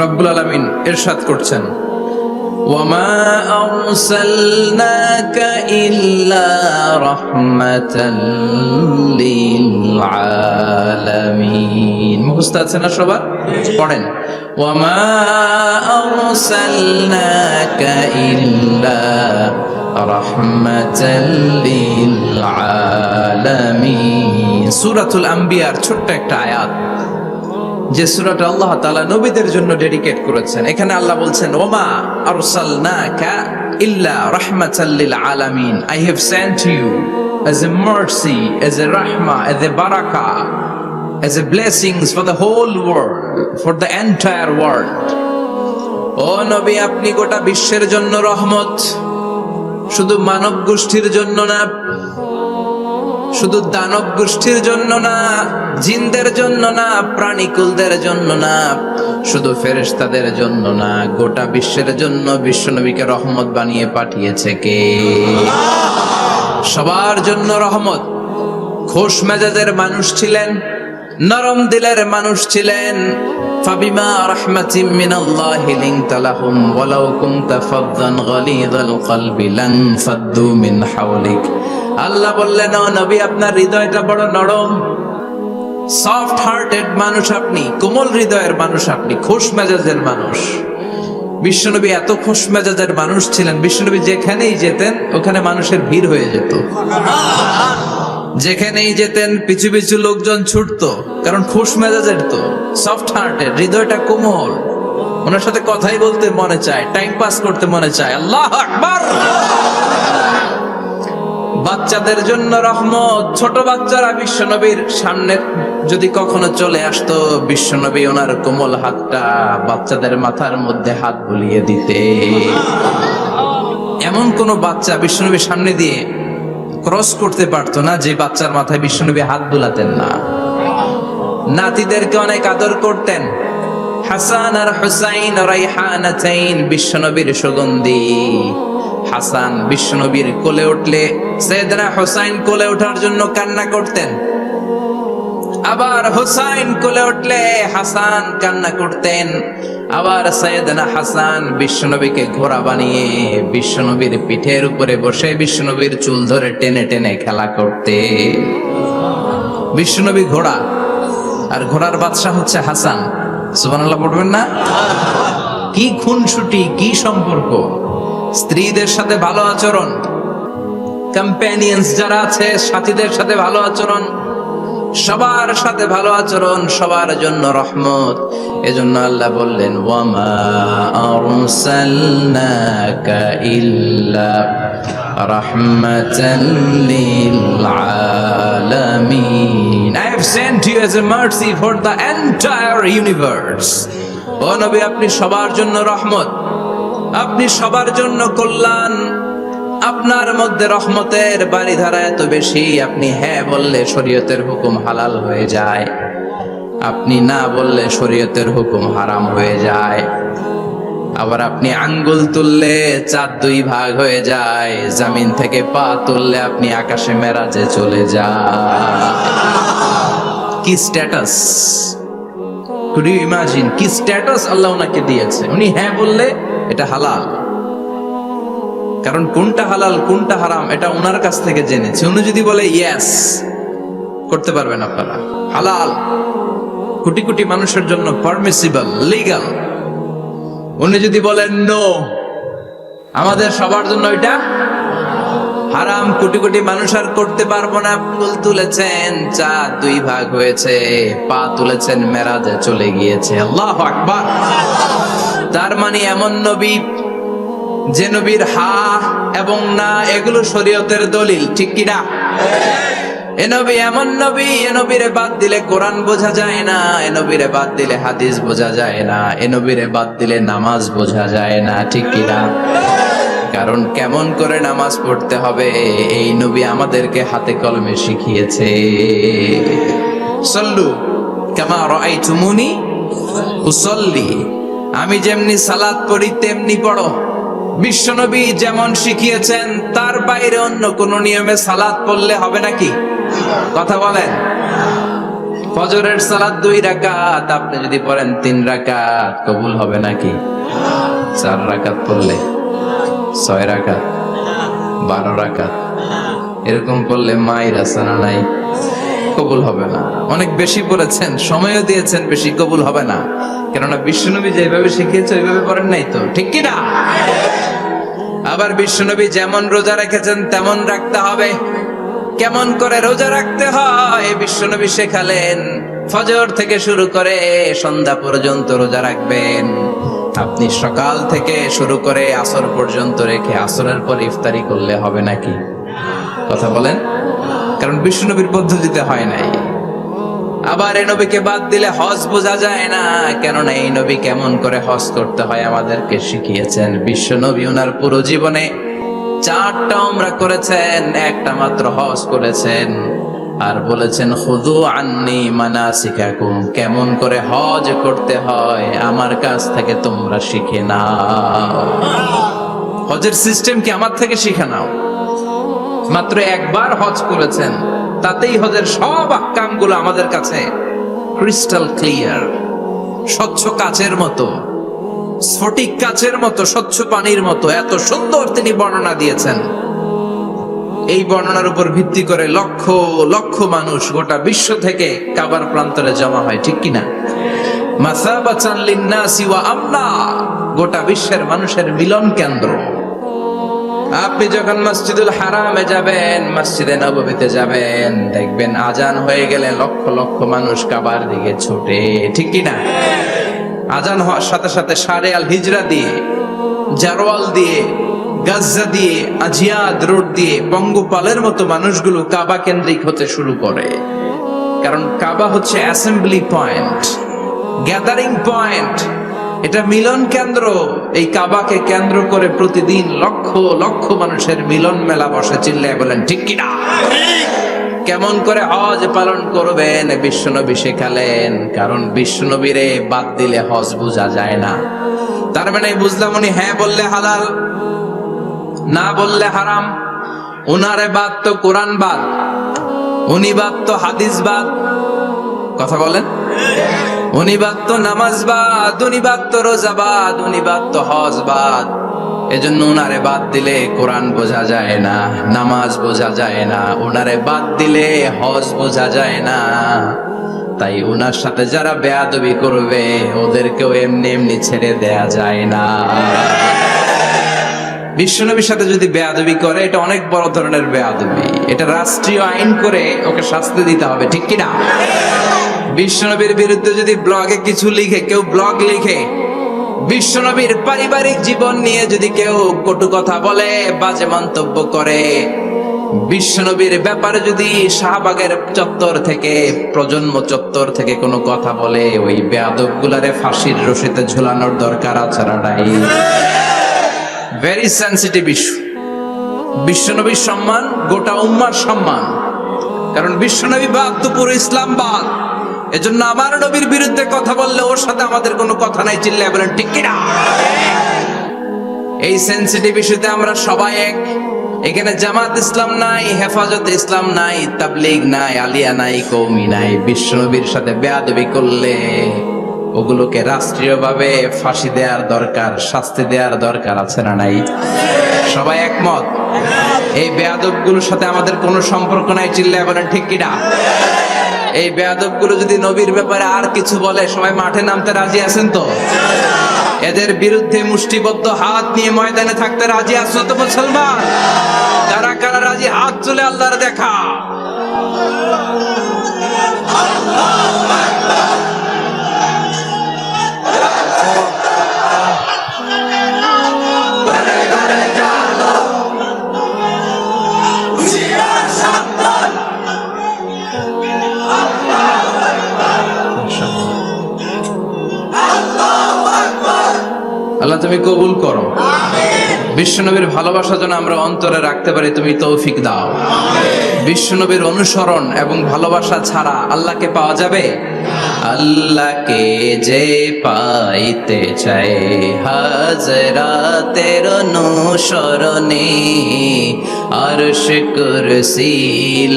রব্বুল আলামিন ইরশাদ করছেন, ওয়ামা আরসালনাকা ইল্লা রাহমাতাল লিল আলামিন। মুখস্থ আছে না সবার? পড়েন, ওয়ামা আরসালনাকা ইল্লা রাহমাতাল লিল আলামিন। সূরাতুল আম্বিয়ার ছোট্ট একটা আয়াত, যে সূরাটা আল্লাহ তাআলা নবীদের জন্য ডেডিকেট করেছেন। এখানে আল্লাহ বলছেন, ওমা আরসালনাকা ইল্লা রাহমাতাল লিল আলামিন। I have sent you as a mercy, as a rahmah, as a barakah, as a blessings for the whole world, for the entire world. ও নবী, আপনি গোটা বিশ্বের জন্য রহমত, শুধু মানব গোষ্ঠীর জন্য না, শুধু দানব গোষ্ঠীর জন্য না, জিনদের জন্য না, প্রাণীকুলদের জন্য না, শুধু ফেরেশতাদের জন্য না, গোটা বিশ্বের জন্য বিশ্বনবীকে রহমত বানিয়ে পাঠিয়েছে কে? সবার জন্য রহমত। খোশ মেজাজের মানুষ ছিলেন, নরম দিলের মানুষ ছিলেন। ফাবিমা রাহমাতিম মিনাল্লাহি লিনতা লাহুম ওয়ালাউ কুনতা ফাদদান গালিযাল কলবি লানফাদ্দু মিন হাওলিক। আল্লাহ বললেন, ও নবী, আপনার হৃদয়টা বড় নরম, সফট হার্টেড মানুষ আপনি, কোমল হৃদয়ের মানুষ আপনি, খোশ মেজাজের মানুষ। বিশ্বনবী এত খোশ মেজাজের মানুষ ছিলেন, বিশ্বনবী যেখানেই যেতেন ওখানে মানুষের ভিড় হয়ে যেত। যেখানেই যেতেন পিছু পিছু লোকজন ছুটতো, কারণ খোশ মেজাজের তো, সফট হার্টেড, হৃদয়টা কোমল, ওনার সাথে কথাই বলতে মনে চায়, টাইম পাস করতে মনে চায়। আল্লাহু আকবার। বাচ্চাদের জন্য রহমত। ছোট বাচ্চারা বিশ্বনবীর সামনে যদি কখনো চলে আসতো, বিশ্বনবী ওনার কোমল হাতটা বাচ্চাদের মাথার মধ্যে হাত বুলিয়ে দিতে। এমন কোন বাচ্চা বিশ্বনবীর সামনে দিয়ে ক্রস করতে পারতো না যে বাচ্চার মাথায় বিশ্বনবী হাত বুলাতেন না। নাতিদেরকে অনেক আদর করতেন। হাসান আর হুসাইন রাইহানাতাইন, বিশ্বনবীর সুগন্ধি। হাসান বিশ্বনবীর কোলে উঠলে সাইয়েদনা হুসাইন কোলে ওঠার জন্য কান্না করতেন, আবার হুসাইন কোলে উঠলে হাসান কান্না করতেন। আবার সাইয়েদনা হাসান বিশ্বনবীকে ঘোড়া বানিয়ে বিশ্বনবীর পিঠের উপরে বসে বিশ্বনবীর চুল ধরে টেনে টেনে খেলা করতে। বিশ্বনবী ঘোড়া, আর ঘোড়ার বাদশা হচ্ছে হাসান। সুবহানাল্লাহ পড়বেন না? কি খুনসুটি, কি সম্পর্ক! স্ত্রীদের সাথে ভালো আচরণ, কম্প্যানিয়ন্স যারা আছে সাথীদের সাথে ভালো আচরণ, সবার সাথে ভালো আচরণ, সবার জন্য রহমত। এজন্য আল্লাহ বললেন, ওয়ামা আরসালনাকা ইল্লা রাহমাতাল লিল আলামিন। I have sent you as a mercy for the entire universe. ও নবী, আপনি সবার জন্য রহমত, আপনি সবার জন্য কল্যাণ। আপনার মধ্যে রহমতের বারিধারা এত বেশি, আপনি হ্যাঁ বললে শরীয়তের হুকুম হালাল হয়ে যায়, আপনি না বললে শরীয়তের হুকুম হারাম হয়ে যায়। আবার আপনি আঙ্গুল তুললে চাঁদ দুই ভাগ হয়ে যায়, জমিন থেকে পা তুললে আপনি আকাশে মেরাজে চলে যান। কি স্ট্যাটাস! কুড ইউ ইমাজিন কি স্ট্যাটাস আল্লাহ ওনাকে দিয়েছে! উনি হ্যাঁ বললে এটা হালাল, কারণ কোনটা হালাল কোনটা হারাম এটা ওনার কাছ থেকে জেনেছে। উনি যদি বলে ইয়েস, করতে পারবেন আপনারা, হালাল, কোটি কোটি মানুষের জন্য পারমিসিবল, লিগ্যাল। উনি যদি বলেন নো, আমাদের সবার জন্য এটা হারাম, কোটি কোটি মানুষ আর করতে পারবো না। ফুল তুলেছেন, চাঁদ দুই ভাগ হয়েছে, পা তুলেছেন, মেরাজে চলে গিয়েছে। আল্লাহু আকবার। তার মানে এমন নবী যে নবীর হা এবং না এগুলো শরীয়তের দলিল, ঠিক কি না? এ নবী এমন নবী, এ নবীরে বাদ দিলে কোরআন বোঝা যায় না, এ নবীরে বাদ দিলে হাদিস বোঝা যায় না, এ নবীরে বাদ দিলে নামাজ বোঝা যায় না, ঠিক কি না? কারণ কেমন করে নামাজ পড়তে হবে এই নবী আমাদেরকে হাতে কলমে শিখিয়েছে। সল্লু কামা রাআইতুমুনি উসাল্লি, আমি যেমনি সালাত পড়ি তেমনি পড়ো। বিশ্বনবী যেমন শিখিয়েছেন তার বাইরে অন্য কোন নিয়মে সালাত পড়লে হবে নাকি? কথা বলেন। ফজরের সালাত 2 রাকাত, আপনি যদি পড়েন 3 রাকাত, কবুল হবে নাকি? 4 রাকাত পড়লে 6 রাকাত, 12 রাকাত এরকম পড়লে মায়ের আসানা নাই, কবুল হবে না। অনেক বেশি পড়েছেন, সময়ও দিয়েছেন বেশি, কবুল হবে না। কেননা বিশ্বনবী যেভাবে শিখিয়েছে ওইভাবে পড়েন নাই তো, ঠিক কি না? আবার বিশ্বনবী যেমন রোজা রেখেছেন তেমন রাখতে হবে। কেমন করে রোজা রাখতে হয় বিশ্বনবী শেখালেন। ফজর থেকে শুরু করে সন্ধ্যা পর্যন্ত রোজা রাখবেন। আপনি সকাল থেকে শুরু করে আসর পর্যন্ত রেখে আসরের পর ইফতারি করলে হবে নাকি? কথা বলেন। কারণ বিশ্বনবীর পদ্ধতিতে হয় নাই। আবার এই নবীকে বাদ দিলে হজ বোঝা যায় না, কেননা এই নবী কেমন করে হজ করতে হয় আমাদেরকে শিখিয়েছেন। বিশ্বনবী ওনার পুরো জীবনে 4টা উমরা করেছেন, একটা মাত্র হজ করেছেন। আর বলেছেন খুযু আন্নী মানাসিকাকুম, কেমন করে হজ করতে হয় আমার কাছ থেকে তোমরা শিখে নাও। হজের সিস্টেম কি আমার থেকে শিখে নাও। মাত্র একবার হজ করেছেন, তাতেই হজের সব আহকামগুলো আমাদের কাছে ক্রিস্টাল ক্লিয়ার, স্বচ্ছ কাচের মতো, স্ফটিক কাচের মতো, স্বচ্ছ পানির মতো এত সুন্দর তিনি বর্ণনা দিয়েছেন। এই বর্ণনার উপর ভিত্তি করে লক্ষ লক্ষ মানুষ গোটা বিশ্ব থেকে কাবার প্রান্তরে জমা হয়, ঠিক কিনা? মাসাবাতান লিন্নাসি ওয়া আমনা, গোটা বিশ্বের মানুষের মিলন কেন্দ্র। আপনি যখন মসজিদুল হারামে যাবেন, মসজিদে নববীতে যাবেন, দেখবেন আজান হয়ে গেলে লক্ষ লক্ষ মানুষ কাবার দিকে ছুটে, ঠিক কিনা? আজান হওয়ার সাথে সাথে সারে আল হিজরা দিয়ে, জারওয়াল দিয়ে, গাজ্জা দিয়ে, আজিয়াদ রোড দিয়ে পঙ্গপালের মতো মানুষগুলো কাবা কেন্দ্রিক হতে শুরু করে। কারণ কাবা হচ্ছে অ্যাসেম্বলি পয়েন্ট, গ্যাদারিং পয়েন্ট, এটা মিলন কেন্দ্র। এই কাবাকে কেন্দ্র করে প্রতিদিন লক্ষ লক্ষ মানুষের মিলন মেলা বসে। চিল্লায় বলেন ঠিক কিনা? কেমন করে হজ পালন করবেন বিশ্বনবী শেখালেন। কারণ বিশ্বনবীরে বাদ দিলে হজ বোঝা যায় না। তার মানে বুঝলাম উনি হ্যাঁ বললে হালাল, না বললে হারাম। উনারে বাদ তো কোরআন বাদ, উনি বাদ তো হাদিস বাদ। কথা বলেন। উনি বাদ তো নামাজ বাদ, উনি বাদ তো রোজা বাদ, উনি বাদ তো হজ বাদ। এজন্য উনারে বাদ দিলে কোরআন বোঝা যায় না, নামাজ বোঝা যায় না। উনারে বাদ দিলে হজ বোঝা যায় না। তাই উনার সাথে যারা বেয়াদবি করবে ওদেরকেও এমনি এমনি ছেড়ে দেয়া যায় না। বিশ্বনবীর সাথে যদি বেয়াদবি করে এটা অনেক বড় ধরনের বেয়াদবি। এটা রাষ্ট্রীয় আইন করে ওকে শাস্তি দিতে হবে, ঠিক কিনা? বিশ্বনবীর বিরুদ্ধে যদি ব্লগে কিছু লিখে, কেউ ব্লগ লিখে, বিশ্বনবীর পারিবারিক জীবন নিয়ে যদি কেউ কটু কথা বলে, বাজে মন্তব্য করে, বিশ্বনবীর ব্যাপারে যদি শাহবাগের চত্বর থেকে, প্রজন্ম চত্বর থেকে কোনো কথা বলে, ওই বেয়াদব গুলারে ফাঁসির রশিতে ঝুলানোর দরকার আছে না নাই? Very sensitive issue. বিশ্বনবীর সম্মান গোটা উম্মার সম্মান। কারণ বিশ্বনবী বাদ তো পুরো ইসলাম বাদ। এজন্য আমার নবীর বিরুদ্ধে কথা বললে ওর সাথে আমাদের কোনো কথা নাই। চিল্লায় বলেন ঠিক কিনা? এই সেনসিটিভ ইস্যুতে আমরা সবাই এক। এখানে জামাত ইসলাম নাই, হেফাজত ইসলাম নাই, তাবলীগ নাই, আলিয়া নাই, কওমি নাই। বিশ্বনবীর সাথে বেয়াদবি করলে ওগুলোকে রাষ্ট্রীয়ভাবে ফাঁসি দেওয়ার দরকার, শাস্তি দেওয়ার দরকার আছে না নাই? সবাই একমত? এই বেয়াদবগুলোর সাথে আমাদের কোনো সম্পর্ক নাই। চিল্লায় বলেন ঠিক কিনা? এই বেয়াদবগুলো যদি নবীর ব্যাপারে আর কিছু বলে সবাই মাঠে নামতে রাজি আছেন তো? এদের বিরুদ্ধে মুষ্টিবদ্ধ হাত নিয়ে ময়দানে থাকতে রাজি আছো তো মুসলমান? কারা কারা রাজি হাত তুলে আল্লাহর দেখা। আল্লাহ তুমি কবুল করো। বিশ্বনবীর ভালোবাসা যেন আমরা অন্তরে রাখতে পারি, তুমি তৌফিক দাও। বিশ্বনবীর অনুসরণ এবং ভালোবাসা ছাড়া আল্লাহকে পাওয়া যাবে? আল্লাহকে যে পাইতে চায় হাজরাতের অনুসরণে আরশ কুরসি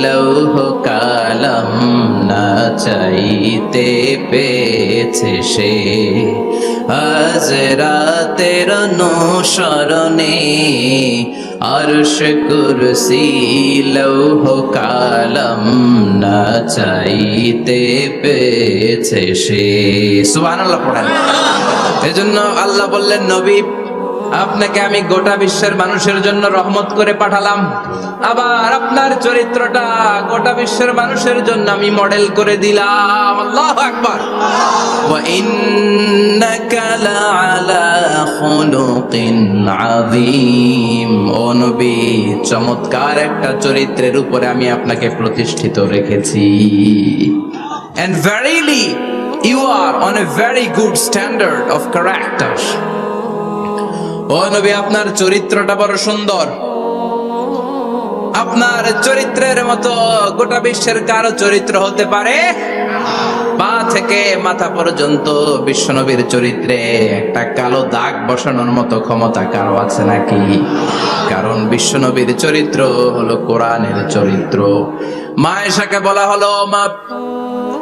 লৌহ কালাম না চাইতে পেয়েছে সে হাজরাতের অনুসরণে আরশ কুরসি লৌহ কালাম না চাইতে পেয়েছে সে। সুবহানাল্লাহ পড়েন। এজন্য আল্লাহ বললেন, নবী আপনাকে আমি গোটা বিশ্বের মানুষের জন্য রহমত করে পাঠালাম, আবার আপনার চরিত্রটা গোটা বিশ্বের মানুষের জন্য আমি মডেল করে দিলাম। আল্লাহু আকবার। ওয়া ইন্নাকা লাআলা খুলুকিন আযীম। ও নবী, চমৎকার একটা চরিত্রের উপরে আমি আপনাকে প্রতিষ্ঠিত রেখেছি। And verily you are on a very good standard of character. ও নবী, আপনার চরিত্রটা বড় সুন্দর। আপনার চরিত্রের মতো গোটা বিশ্বের কারো চরিত্র হতে পারে? পা থেকে মাথা পর্যন্ত বিশ্বনবীর চরিত্রে একটা কালো দাগ বসানোর মতো ক্ষমতা কারো আছে নাকি? কারণ বিশ্বনবীর চরিত্র হলো কোরআনের চরিত্র। মা আয়েশাকে বলা হলো, মা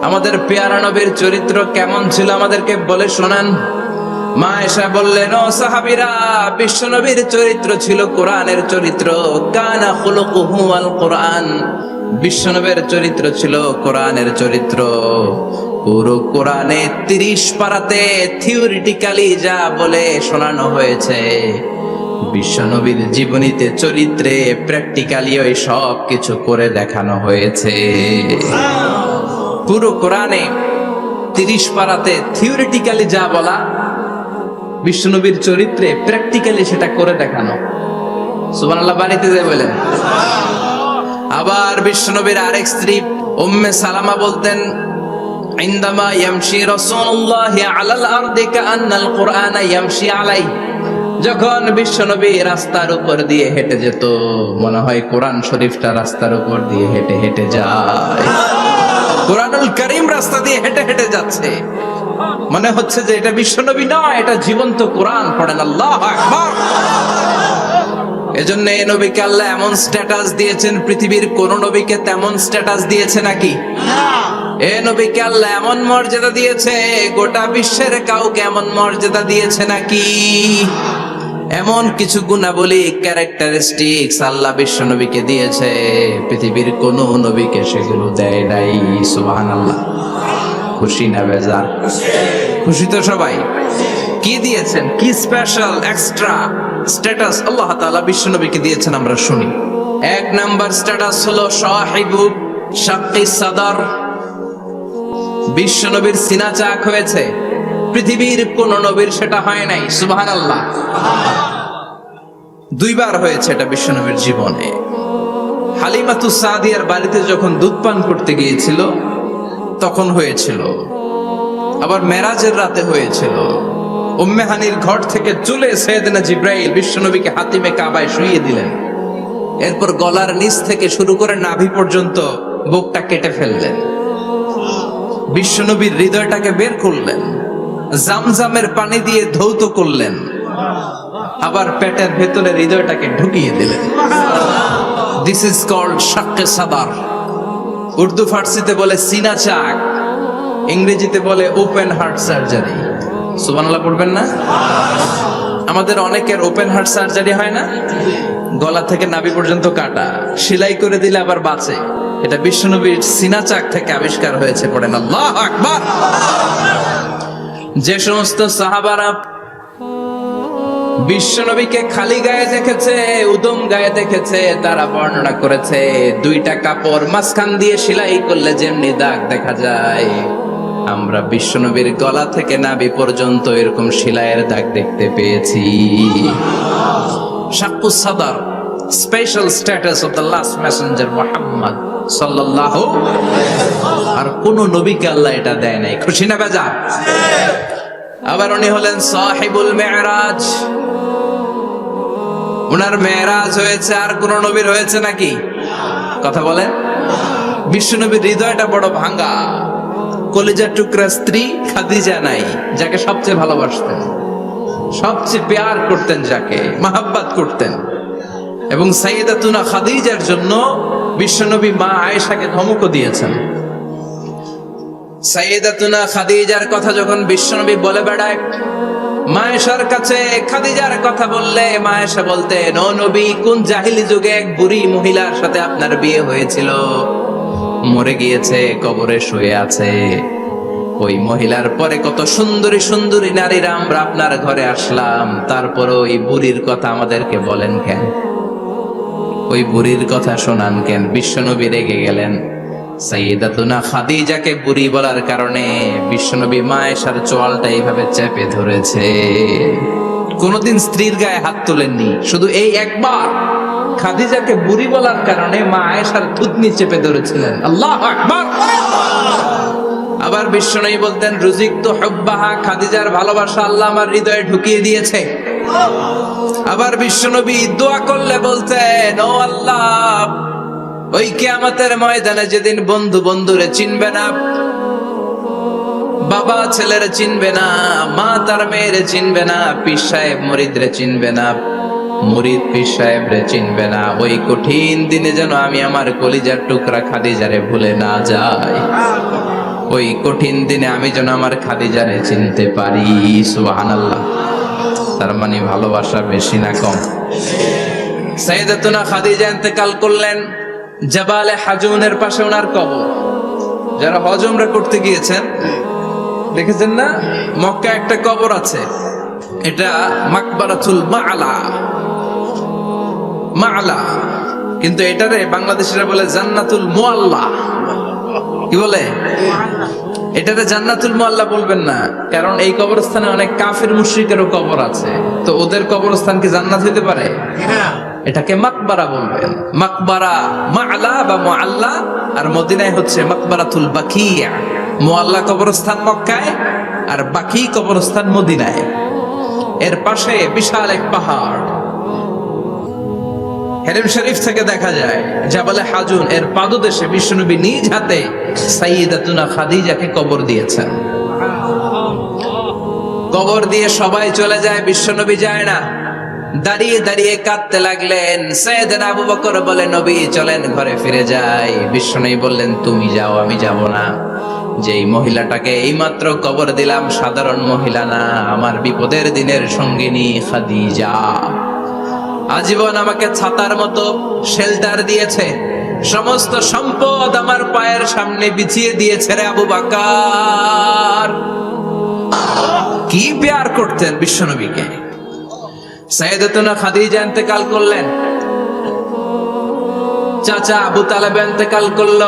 আমাদের পেয়ারা নবীর চরিত্র কেমন ছিল আমাদেরকে বলে শোনান। মা আয়েশা বললেন, ও সাহাবীরা, বিশ্বনবীর চরিত্র ছিল কোরআনের চরিত্র। কানা খুলুকুহু আল কোরআন। বিশ্বনবীর চরিত্র ছিল কোরআনের চরিত্র। পুরো কোরআনে 30 পারাতে থিওরিটিক্যালি যা বলে শোনানো হয়েছে, বিশ্বনবীর জীবনীতে চরিত্রে প্র্যাকটিক্যালি ওই সব কিছু করে দেখানো হয়েছে। পুরো কোরআনে 30 পারাতে থিওরিটিক্যালি যা বলা, বিশ্বনবীর চরিত্রে প্র্যাকটিক্যালি সেটা করে দেখানো। সুবহানাল্লাহ বাড়িতে যায় বলেন। আবার বিশ্বনবীর আরেক স্ত্রী উম্মে সালামা বলতেন, ইনদামা ইয়ামশি রাসূলুল্লাহি আলাল আরদি কাআন্নাল কুরআনা ইয়ামশি আলাইহি। যখন বিশ্বনবী রাস্তার উপর দিয়ে হেঁটে যেত, মনে হয় কোরআন শরীফটা রাস্তার উপর দিয়ে হেঁটে হেঁটে যায়। কোরআনুল কারীম রাস্তা দিয়ে হেঁটে হেঁটে যাচ্ছে, মনে হচ্ছে যে এটা বিশ্বনবী নয়, এটা জীবন্ত কোরআন। পড়েন আল্লাহু আকবার। এজন্য এই নবীকে আল্লাহ এমন স্ট্যাটাস দিয়েছেন, পৃথিবীর কোন নবীকে তেমন স্ট্যাটাস দিয়েছে নাকি? এই নবীকে আল্লাহ এমন মর্যাদা দিয়েছে, গোটা বিশ্বের কাউকে এমন মর্যাদা দিয়েছে নাকি? এমন কিছু গুণাবলী, ক্যারেক্টারিস্টিক্স আল্লাহ বিশ্ব নবীকে দিয়েছে, পৃথিবীর কোন নবীকে সেগুলো দেয় নাই। সুবহানাল্লাহ। খুশি না বেজার? খুশি তো সবাই। কি দিয়েছেন, কি স্পেশাল এক্সট্রা স্ট্যাটাস আল্লাহ তাআলা বিশ্ব নবীকে দিয়েছেন আমরা শুনি। এক নাম্বার স্ট্যাটাস হলো সাহিবু শাক্কি সাদর। বিশ্ব নবীর সিনা চাক হয়েছে, পৃথিবীর কোন নবীর সেটা হয় নাই। সুবহানাল্লাহ। 2 বার হয়েছে এটা বিশ্ব নবীর জীবনে। হালিমাতুস সাদিয়ার বাড়িতে যখন দুধ পান করতে গিয়েছিল তখন হয়েছিল, আবার মেরাজের রাতে হয়েছিল। উম্মে হানির ঘর থেকে চলে সাইয়েদনা জিবরাইল বিশ্বনবীকে হাতিমে কাবায় শুইয়ে দিলেন। এরপর গলার নিচ থেকে শুরু করে নাভি পর্যন্ত বুকটা কেটে ফেললেন। বিশ্বনবীর হৃদয়টাকে বের করলেন, জামজামের পানি দিয়ে ধৌত করলেন, আবার পেটের ভেতরে হৃদয়টাকে ঢুকিয়ে দিলেন। দিস ইজ কল্ড শাক্কে সাদার। উর্দু ফার্সিতে বলে সিনা চাক, ইংরেজিতে বলে ওপেন হার্ট সার্জারি। সুবহানাল্লাহ পড়বেন না? আমাদের অনেকের ওপেন হার্ট সার্জারি হয় না, গলা থেকে নাভি পর্যন্ত কাটা, সেলাই করে দিলে আবার বাঁচে। এটা বিশ্বনবীর সিনা চাক থেকে আবিষ্কার হয়েছে। পড়েন আল্লাহু আকবার। যে সমস্ত সাহাবারা বিশ্বনবীকে খালি গায়ে দেখেছে, উদম গায়ে দেখেছে, তারা বর্ণনা করেছে 2টা কাপড় মাঝখান দিয়ে সেলাই করলে যেমনি দাগ দেখা যায়, আমরা বিশ্বনবীর গলা থেকে নাভি পর্যন্ত এরকম সেলাইয়ের দাগ দেখতে পেয়েছি। শাক্কুস সাদর, special status of the last Messenger Muhammad সাল্লাল্লাহু। আর কোন নবীকে আল্লাহ এটা দেয় নাই। খুশি না বেজার? আবার উনি হলেন সাহিবুল মেরাজ। উনার মেরাজ হয়েছে, আর কোন নবীর হয়েছে নাকি? কথা বলেন। বিশ্বনবীর হৃদয়টা বড় ভাঙা, কলিজার টুকরা স্ত্রী খাদিজা নাই, যাকে সবচেয়ে ভালোবাসতেন, সবচেয়ে প্যার করতেন, যাকে মাহাব্বাত করতেন। এবং সাইয়েদাতুনা খাদিজার জন্য বিশ্বনবী মা আয়েশাকে ধমকও দিয়েছেন। সাইয়েদাতুনা খাদিজার কথা যখন বিশ্বনবী বলে বেড়ায় মা আয়েশার কাছে, খাদিজার কথা বললে মা আয়েশা বলতেন, ও নবী, কোন জাহিলি যুগে এক বুড়ি মহিলার সাথে আপনার বিয়ে হয়েছিল, মরে গিয়েছে, কবরে শুয়ে আছে। ওই মহিলার পরে কত সুন্দরী সুন্দরী নারীরা আমরা আপনার ঘরে আসলাম, তারপর ওই বুড়ির কথা আমাদেরকে বলেন কেন, ওই বুড়ির কথা শোনান কেন? বিশ্বনবী রেগে গেলেন। সাইয়েদাতুনা খাদিজাকে বুড়ি বলার কারণে বিশ্বনবী মা আয়েশার চোয়ালটা এইভাবে চেপে ধরেছে। কোনদিন স্ত্রীর গায়ে হাত তোলেননি, শুধু এই একবার খাদিজাকে বুড়ি বলার কারণে মা আয়েশার থুতনি চেপে ধরেছিলেন। আল্লাহু আকবার। আবার বিশ্বনবী বলতেন, রুজিকতু হুব্বাহা, খাদিজার ভালোবাসা আল্লাহ আমার হৃদয়ে ঢুকিয়ে দিয়েছে। আবার বিশ্বনবী দোয়া করলে বলতেন, ও আল্লাহ, ওই কিয়ামতের ময়দানে যেদিন বন্ধু বন্ধুরে চিনবে না, বাবা ছেলেরে চিনবে না, মা তার মেয়েরে চিনবে না, পীর সাহেব মুরিদরে চিনবে না, মুরিদ পীর সাহেবরে চিনবে না, ওই কঠিন দিনে যেন আমি আমার কলিজার টুকরা খাদিজারে ভুলে না যাই। ওই কঠিন দিনে আমি যেন আমার খাদিজারে চিনতে পারি। সুবহানাল্লাহ। তার মানে ভালোবাসা বেশি না কম? সাইয়েদাতুনা খাদিজা ইন্তেকাল করলেন। জাবালে হাজুনের পাশে ওনার কবর। যারা হজ উমরা করতে গিয়েছেন দেখেছেন না, মক্কা একটা কবর আছে, এটা মাকবারাতুল মাআলা। মাআলা, কিন্তু এটারে বাংলাদেশিরা বলে জান্নাতুল মুআল্লা। কি বলে? এটাতে জান্নাতুল মুআল্লা বলবেন না, কারণ এই কবরস্থানে অনেক কাফির মুশরিকেরও কবর আছে, তো ওদের কবরস্থান কি জান্নাত হইতে পারে? এটাকে মাকবারা বলবেন। মাকবারা মাআলা বা মুআল্লা, আর মদিনায় হচ্ছে মাকবারাতুল বাকিয়া। মুআল্লা কবরস্থান মক্কায়, আর বাকি কবরস্থান মদিনায়। এর পাশে বিশাল এক পাহাড়, হেরেম শরীফ থেকে দেখা যায় জাবালে হাজুন, এর পাদদেশে বিশ্বনবী নিজ হাতে সাইয়েদাতুনা খাদিজাকে কবর দিয়েছেন। কবর দিয়ে সবাই চলে যায়, বিশ্বনবী যায় না। দাঁড়িয়ে দাঁড়িয়ে কাঁদতে লাগলেন। সাইয়েদনা আবু বকর বলে, নবী চলেন ঘরে ফিরে যাই। বিশ্বনবী বললেন, তুমি যাও, আমি যাব না। যেই মহিলাটাকে এইমাত্র কবর দিলাম সাধারণ মহিলা না, আমার বিপদের দিনের সঙ্গিনী খাদিজা। আজীবন আমাকে ছাতার মতো শেল্টার দিয়েছে, সমস্ত সম্পদ আমার পায়ের সামনে বিছিয়ে দিয়েছে রে আবু বকর। কি প্যার করতেন বিশ্বনবীকে। সাইয়েদাতুনা খাদিজা ইন্তেকাল করলেন, চাচা আবু তালেব ইন্তেকাল করল।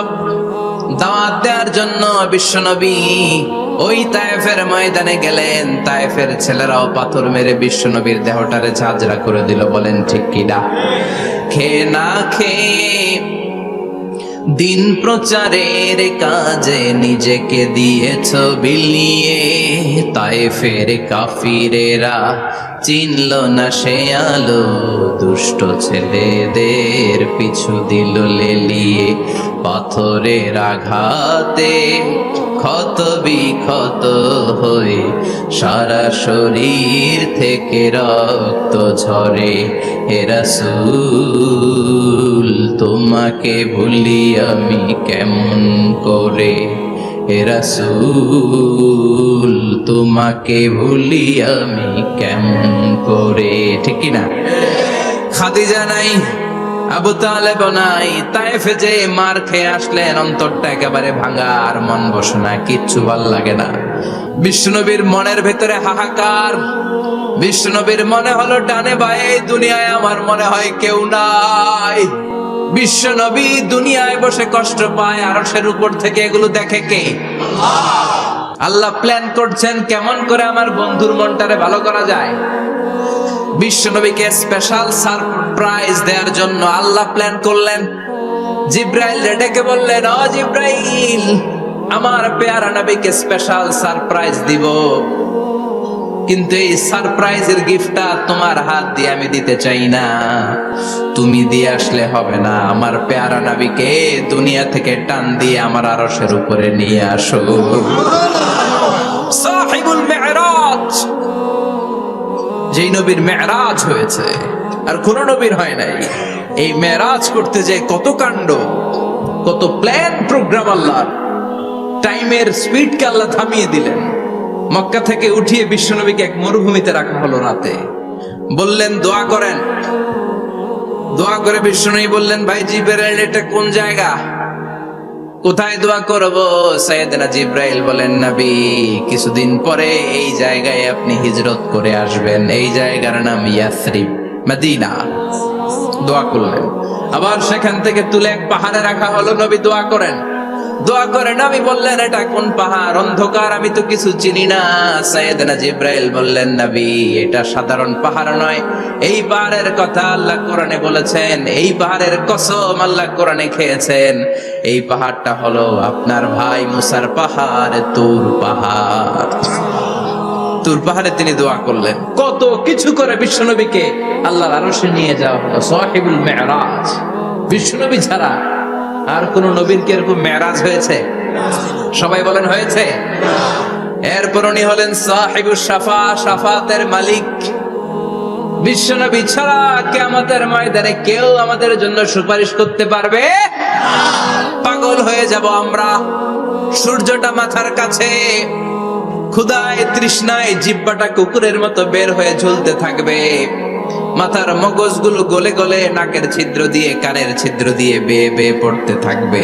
দাওয়াত দেওয়ার জন্য বিশ্বনবী ওই তায়েফের ময়দানে গেলেন। তায়েফের ছেলেরাও পাথর মেরে বিশ্বনবীর দেহটারে ঝাঁঝরা করে দিল। বলেন ঠিক কিনা? খেয়ে না খেয়ে দিন প্রচারের কাজে নিজেকে দিয়েছ বিলিয়ে, তায়েফের কাফিরেরা চিনল না সে আলো, দুষ্ট ছেলেদের পিছু দিল লেলিয়ে। পাথরের আঘাতে ক্ষত বিক্ষত হয়ে সারা শরীর থেকে রক্ত ঝরে। হে রাসূল তোমাকে ভুলি আমি কেমন করে, হে রাসূল তোমাকে ভুলি আমি কেমন করে। ঠিক না? খাদিজা নাই, আবু তালেব নাই, তায়েফে যে মার খেয়ে আসলেন, অন্তরটা একেবারে ভাঙা, আর মন বসে না, কিচ্ছু ভাল লাগে না। বিশ্বনবীর মনের ভেতরে হাহাকার। বিশ্বনবীর মনে হলো ডানে বায়ে দুনিয়ায় আমার মনে হয় কেউ নাই। বিশ্বনবী দুনিয়ায় বসে কষ্ট পায়, আরশের উপর থেকে এগুলো দেখে কে? আল্লাহ প্ল্যান করছেন কেমন করে আমার বন্ধুর মনটারে ভালো করা যায়। বিশ্বনবীকে স্পেশাল সারপ্রাইজ দেওয়ার জন্য আল্লাহ প্ল্যান করলেন। জিব্রাইল ডেকে বললেন, ও জিব্রাইল, আমার পেয়ারা নবীকে স্পেশাল সারপ্রাইজ দিব। কিন্তু এই সারপ্রাইজের গিফটটা তোমার হাত দিয়ে আমি দিতে চাই না, তুমি দিয়ে আসলে হবে না। আমার প্যারা নবীকে দুনিয়া থেকে টান দিয়ে আমার আরশের উপরে নিয়ে আসো। সাহিবুল মেরাজ, যেই নবীর মেরাজ হয়েছে আর কোন নবীর হয় নাই। এই মেরাজ করতে যে কত কাণ্ড, কত প্ল্যান প্রোগ্রাম, আল্লাহ টাইমের স্পিডকে আল্লাহ থামিয়ে দিলেন। মক্কা থেকে উঠিয়ে বিশ্বনবীকে এক মরুভূমিতে রাখা হলো রাতে, বললেন দোয়া করেন। দোয়া করে বিশ্বনবী বললেন, ভাই জিবরাইল এটা কোন জায়গা, কোথায় দোয়া করব? সাইয়েদনা জিবরাইল বলেন, নবী কিছুদিন পরে এই জায়গায় আপনি হিজরত করে আসবেন, এই জায়গার নাম ইয়াসরিব, মদিনা। দোয়া করলেন। আবার সেখান থেকে তুলে এক পাহাড়ে রাখা হলো, নবী দোয়া করেন। দোয়া করে নবী বললেন, এটা কোন পাহাড়, অন্ধকার, আমি তো কিছু চিনি না। সাইয়েদনা জিবরাইল বললেন, নবী এটা সাধারণ পাহাড় নয়, এই পাহাড়ের কথা আল্লাহ কোরআনে বলেছেন, এই পাহাড়ের কসম আল্লাহ কোরআনে খেয়েছেন। এই পাহাড়টা হলো আপনার ভাই মুসার পাহাড়, তুর পাহাড়। তুর পাহাড়ে তিনি দোয়া করলেন। কত কিছু করে বিশ্বনবীকে আল্লাহর আরশে নিয়ে যাওয়া হলো। সাহিবুল মেরাজ, বিশ্বনবী ছাড়া আর কোন নবীর কি এরকম মেরাজ হয়েছে? সবাই বলেন হয়েছে। এরপর উনি হলেন সাহিবুস শাফা, শাফাতের মালিক। বিশ্বনবী ছাড়া কিয়ামতের ময়দানে কেউ আমাদের জন্য সুপারিশ করতে পারবে? পাগল হয়ে যাব আমরা। সূর্যটা মাথার কাছে, ক্ষুধায় তৃষ্ণায় জিহ্বাটা কুকুরের মতো বের হয়ে ঝুলতে থাকবে। মাথার মগজগুলো গলে গলে নাকের ছিদ্র দিয়ে কানের ছিদ্র দিয়ে বেয়ে বেয়ে পড়তে থাকবে।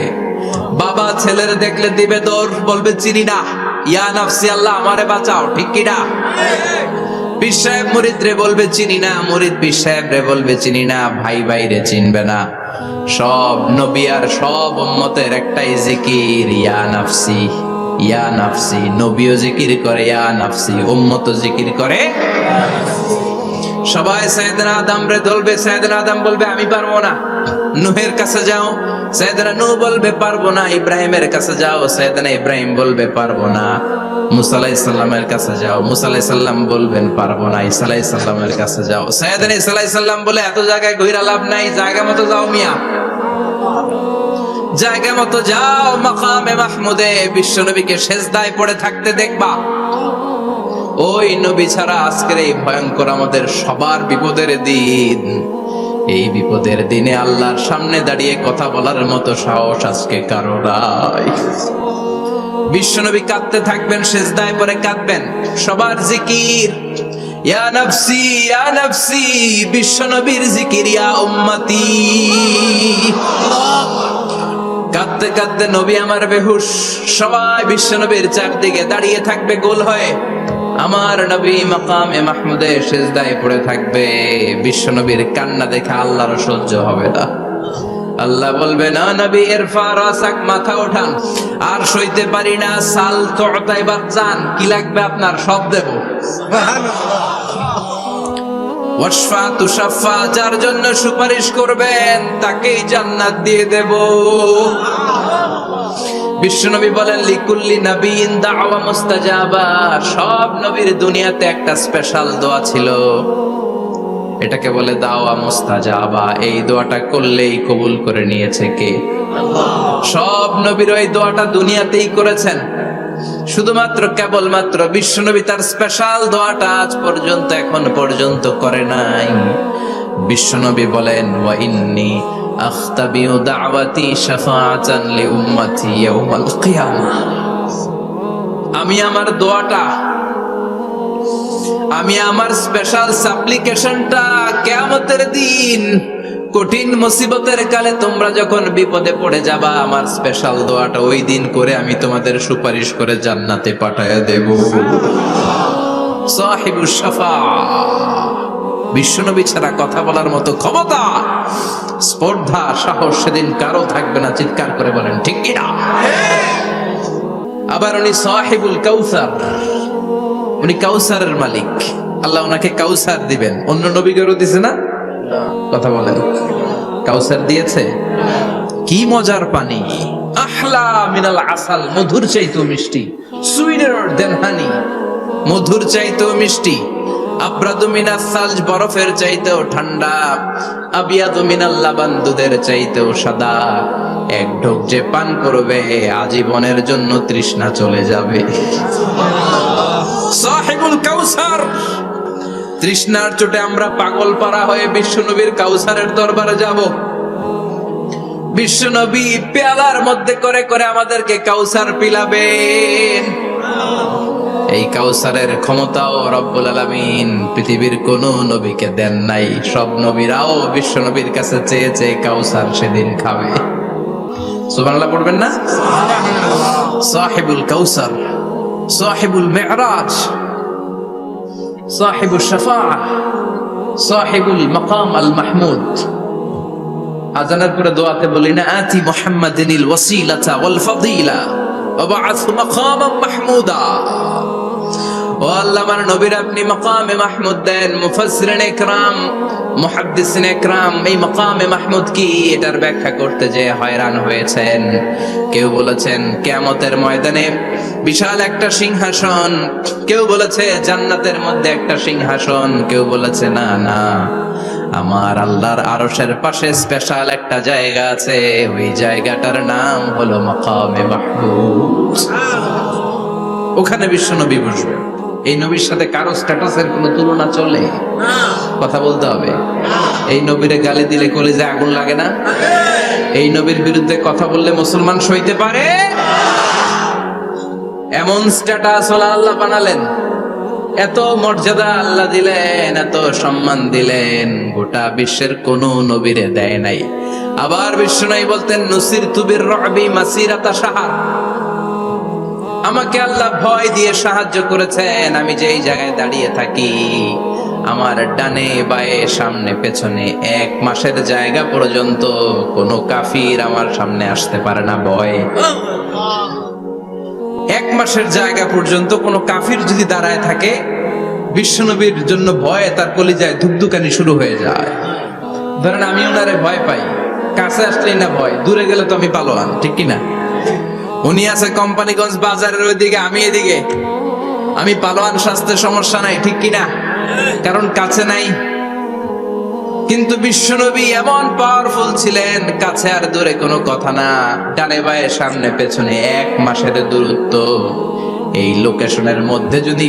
বাবা ছেলের দেখলে দিবে দৌড়, বলবে চিনি না, ইয়া নাফসি আল্লাহ আমারে বাঁচাও, ঠিক কি না? পীর সাহেব মুরিদ রে বলবে চিনি না, মুরিদ পীর সাহেব রে বলবে চিনি না, ভাই ভাইরে চিনবে না। সব নবী আর সব উম্মতের একটাই জিকির, ইয়া নাফসি ইয়া নাফসি। নবীও জিকির করে ইয়া নাফসি, উম্মতও জিকির করে। সবাই সাইয়েদনা আদম রে ধরবে, সাইয়েদনা আদম বলবে আমি পারবো না। নূহের কাছে যাও, সাইয়েদনা নূহ বলবে পারবো না। ইব্রাহিমের কাছে যাও, সাইয়েদনা ইব্রাহিম বলবে পারবো না। মুসা আলাইহিস সালামের কাছে যাও, মুসা আলাইহিস সালাম বলবেন পারবো না। ঈসা আলাইহিস সালামের কাছে যাও, সাইয়েদনা ঈসা আলাইহিস সালাম বলে এত জায়গায় ঘুরা লাভ নাই, জায়গা মতো যাও মিয়া, জায়গা মতো যাও। মাকামে মাহমুদে বিশ্বনবীকে সেজদায় পড়ে থাকতে দেখবা। ওই নবী ছাড়া আজকের এই ভয়ঙ্কর আমাদের সবার বিপদের দিন। এই বিপদের দিনে আল্লাহর সামনে দাঁড়িয়ে কথা বলার মতো সাহস আজকে কারো নাই। বিশ্বনবী কাঁদতে থাকবেন, সেজদায় পড়ে কাঁদবেন। সবার জিকির ইয়া নাফসি ইয়া নাফসি, বিশ্বনবীর জিকির ইয়া উম্মতি। কাঁদতে কাঁদতে নবী আমার বেহুশ, সবাই বিশ্বনবীর চারদিকে দাঁড়িয়ে থাকবে গোল হয়ে। আমার নবী মাকামে মাহমুদে সেজদায় পড়ে থাকবে। বিশ্বনবীর কান্না দেখে আল্লাহর সহ্য হবে না। আল্লাহ বলবে না নবী ইরফা রাসাক, মাথা ওঠান, আর সইতে পারি না, সাল তু'তা, এবার চান, কি লাগবে আপনার সব দেব। ওয়াশফা তুশাফা, যার জন্য সুপারিশ করবেন তাকেই জান্নাত দিয়ে দেব। বিশ্বনবী বলেন লিকুল্লি নবিয়িন দাওয়া মুস্তাজাবা, সব নবীর দুনিয়াতে একটা স্পেশাল দোয়া ছিল, এটাকে বলে দাওয়া মুস্তাজাবা। এই দোয়াটা করলেই কবুল করে নিয়েছে কে? আল্লাহ। সব নবীর ওই দোয়াটা দুনিয়াতেই করেছেন, শুধুমাত্র কেবলমাত্র বিশ্বনবী তার স্পেশাল দোয়াটা আজ পর্যন্ত এখন পর্যন্ত করে নাই। বিশ্বনবী বলেন ওয়া ইন্নী আখতাবিউ দাওয়াতি শাফাআতান লি উম্মতি ইয়াউমাল কিয়ামাহ, আমি আমার দোয়াটা, আমি আমার স্পেশাল সাপ্লিকেশনটা কিয়ামতের দিন কঠিন মুসিবতের কালে তোমরা যখন বিপদে পড়ে যাবা, আমার স্পেশাল দোয়াটা ওই দিন করে আমি তোমাদের সুপারিশ করে জান্নাতে পাঠায়া দেব। সাহিবুস শাফা, বিশ্বনবী ছাড়া কথা বলার মতো ক্ষমতা, স্পর্ধা, সাহস সেদিন কারো থাকবে না। চিৎকার করে বলেন ঠিক কি না? আবার উনি সাহিবুল কাউসার, উনি কাউসারের মালিক। আল্লাহ ওনাকে কাউসার দিবেন। অন্য নবীদেরও দিছে না? কথা বলেন, কাউসার দিয়েছে। কি মজার পানি, আহলা মিনাল আসাল, মধুর চাইতো মিষ্টি, সুইটার দেন হানি। মধুর চাইতেও মিষ্টি, আব্রাদু মিনাস সালজ বরফের চাইতেও ঠান্ডা, আবিয়াদু মিনাল লাবান দুধের চাইতেও সাদা। এক ঢোক যে পান করবে আজীবনের জন্য তৃষ্ণা চলে যাবে। সাহিবুল কাউসার, তৃষ্ণার চোটে আমরা পাগল পারা হয়ে বিশ্বনবীর কাউসারের দরবারে যাব। বিশ্বনবী পেয়ালার মধ্যে করে করে আমাদেরকে কাউসার পিলাবেন। এই কাউসারের ক্ষমতাও রব্বুল আলামিন পৃথিবীর কোন নবীকে দেন নাই। সব নবীরাও বিশ্বনবীর কাছে চেয়ে চেয়ে কাউসার সেদিন খাবে। সুবহানাল্লাহ পড়বেন না? সাহিবুল কাউসার, সাহিবুল মি'রাজ, সাহিবুল শাফাআহ, সাহিবুল মাকাম আল মাহমুদ। আজানের পরে দোয়াতে বলি না, আতি মুহাম্মাদিনিল ওয়াসিলাতা ওয়াল ফাদিলা ওয়া বা'আথহু মাকামান মাহমুদা। ও আল্লাহ, আমার নবীর আপনি মাকামে মাহমুদ দেন। মুফাসসিরিন ইকরাম, মুহাদ্দিসিন ইকরাম এই মাকামে মাহমুদ কি এটার ব্যাখ্যা করতে যে হয়রান হয়েছেন। কেউ বলেছেন কিয়ামতের ময়দানে বিশাল একটা সিংহাসন, কেউ বলেছে জান্নাতের মধ্যে একটা সিংহাসন, কেউ বলেছে না না, আমার আল্লাহর আরশের পাশে স্পেশাল একটা জায়গা আছে, ওই জায়গাটার নাম হলো মাকামে মাহমুদ। ওখানে বিশ্বনবী বসবে। এই নবীর সাথে কারো স্ট্যাটাসের কোনো তুলনা চলে? কথা বলতে হবে। এই নবীরে গালি দিলে কলিজায় আগুন লাগে না? এই নবীর বিরুদ্ধে কথা বললে মুসলমান সইতে পারে? এমন স্ট্যাটাস আল্লাহ বানালেন, এত মর্যাদা আল্লাহ দিলেন, এত সম্মান দিলেন, গোটা বিশ্বের কোন নবীরে দেয় নাই। আবার বিশ্বনবী বলতেন, নুসিরতু বির-রু'বি মাসিরাতা শাহর, আমাকে আল্লাহ ভয় দিয়ে সাহায্য করেছেন। আমি যেই জায়গায় দাঁড়িয়ে থাকি, আমার ডানে বায়ে সামনে পেছনে 1 মাসের জায়গা পর্যন্ত কোনো কাফির আমার সামনে আসতে পারে না ভয়ে। 1 মাসের জায়গা পর্যন্ত কোনো কাফির যদি দাঁড়ায় থাকে, বিশ্বনবীর জন্য ভয়ে তার কলিজায় ধুকধুকানি শুরু হয়ে যায়। ধরেন আমি ওনারে ভয় পাই, কাছে আসলেই না ভয়, দূরে গেলে তো আমি পালোয়ান, ঠিক কিনা? উনি আছে কোম্পানিগঞ্জ বাজারের ওইদিকে, আমি এদিকে, আমি পালোয়ান, স্বাস্থ্যের সমস্যা নাই, ঠিক কিনা? কারণ কাছে নাই। কিন্তু বিশ্বনবী এমন পাওয়ারফুল ছিলেন, কাছে আর দূরে কোনো কথা না, ডানে বায়ে সামনে পেছনে 1 মাসের দূরত্ব। এই লোকেশনের মধ্যে যদি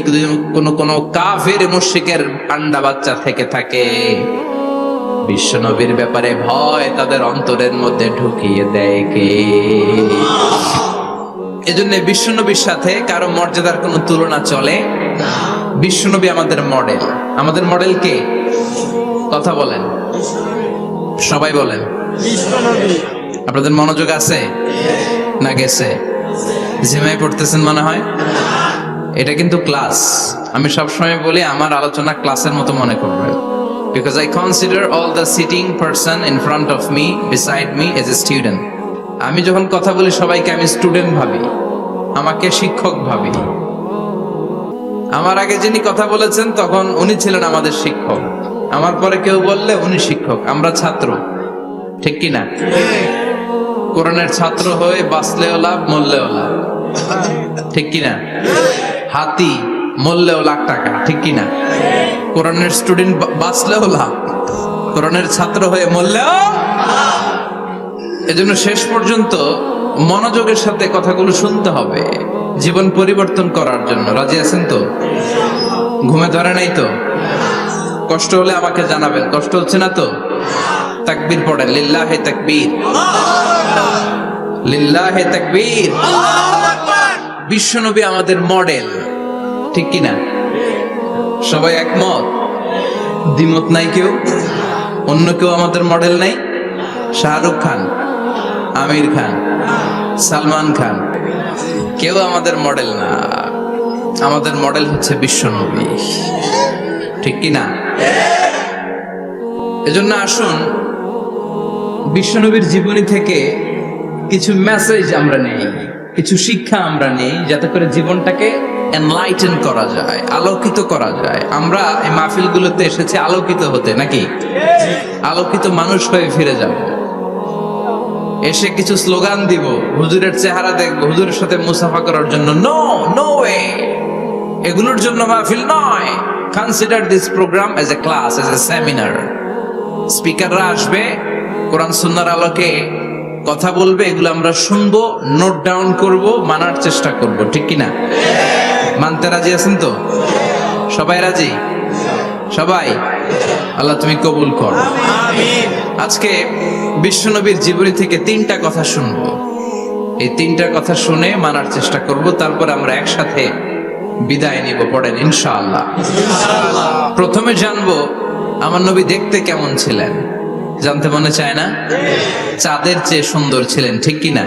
কোনো কাফির মুশরিকের আন্ডা বাচ্চা থেকে থাকে, বিশ্বনবীর ব্যাপারে ভয় তাদের অন্তরের মধ্যে ঢুকিয়ে দেয় কে? এজন্য বিশ্বনবীর সাথে কারো মর্যাদার কোনো তুলনা চলে? বিশ্বনবী আমাদের মডেল। আমাদের মডেল কে? কথা বলেন, সবাই বলেন। আপনাদের মনোযোগ আছে না গেছে? জিমাই পড়তেছেন মনে হয়। এটা কিন্তু ক্লাস। আমি সবসময় বলি আমার আলোচনা ক্লাসের মতো মনে করবেন, because I consider all the sitting person in front of me, beside me as a student. আমি যখন কথা বলি সবাইকে আমি স্টুডেন্ট ভাবি, আমাকে শিক্ষক ভাবি। আমার আগে যিনি কথা বলেছেন তখন উনি ছিলেন আমাদের শিক্ষক, আমার পরে কেউ বললে উনি শিক্ষক, আমরা ছাত্র, ঠিক কি না? কোরআনের ছাত্র হয়ে বাঁচলেও লাভ, মরলেও লাভ, ঠিক কি না? হাতি মরলেও লাখ টাকা, ঠিক কি না? কোরআনের স্টুডেন্ট বাঁচলেও লাভ, কোরআনের ছাত্র হয়ে মরলেও। এজন্য শেষ পর্যন্ত মনোযোগের সাথে কথাগুলো শুনতে হবে, জীবন পরিবর্তন করার জন্য। রাজি আছেন তো? ঘুমে ধরে নাই তো? কষ্ট হলে আমাকে জানাবেন, কষ্ট হচ্ছে না তো? তাকবীর পড়েন, লিল্লাহে তাকবীর, লিল্লাহে তাকবীর। বিশ্বনবী আমাদের মডেল, ঠিক কি না? সবাই একমত? দ্বিমত নাই কেউ? অন্য কেউ আমাদের মডেল নাই? শাহরুখ খান, আমির খান, সালমান খান, কেউ আমাদের মডেল না। আমাদের মডেল হচ্ছে বিশ্বনবী, ঠিক কি না? এজন্য আসুন বিশ্বনবীর জীবনী থেকে কিছু মেসেজ আমরা নেই, কিছু শিক্ষা আমরা নেই, যাতে করে জীবনটাকে এনলাইটেন করা যায়, আলোকিত করা যায়। আমরা এই মাহফিলগুলোতে এসেছি আলোকিত হতে, নাকি? আলোকিত মানুষ হয়ে ফিরে যাব। এসে কিছু স্লোগান দিব, হুজুরের চেহারা দেখবো, হুজুরের সাথে মুসাফা করার জন্য, নো নো ওয়ে। এগুলোর জন্য মাহফিল নয়। Consider this program as a class, as a seminar. স্পিকাররা আসবে, কোরআন সুন্নাহর আলোকে কথা বলবে, এগুলো আমরা শুনবো, নোট ডাউন করব, মানার চেষ্টা করব, ঠিক কিনা? মানতে রাজি আছেন তো? সবাই রাজি? সবাই? আল্লাহ তুমি কবুল করো। আজকে বিশ্বনবীর জীবনী থেকে 3টা কথা শুনবো। এই 3টা কথা শুনে মানার চেষ্টা করব, তারপর আমরা একসাথে বিদায় নিব। পড়েন ইনশাআল্লাহ। প্রথমে জানবো আমার নবী দেখতে কেমন ছিলেন। জানতে মনে চায় না? চাঁদের চেয়ে সুন্দর ছিলেন, ঠিক কিনা?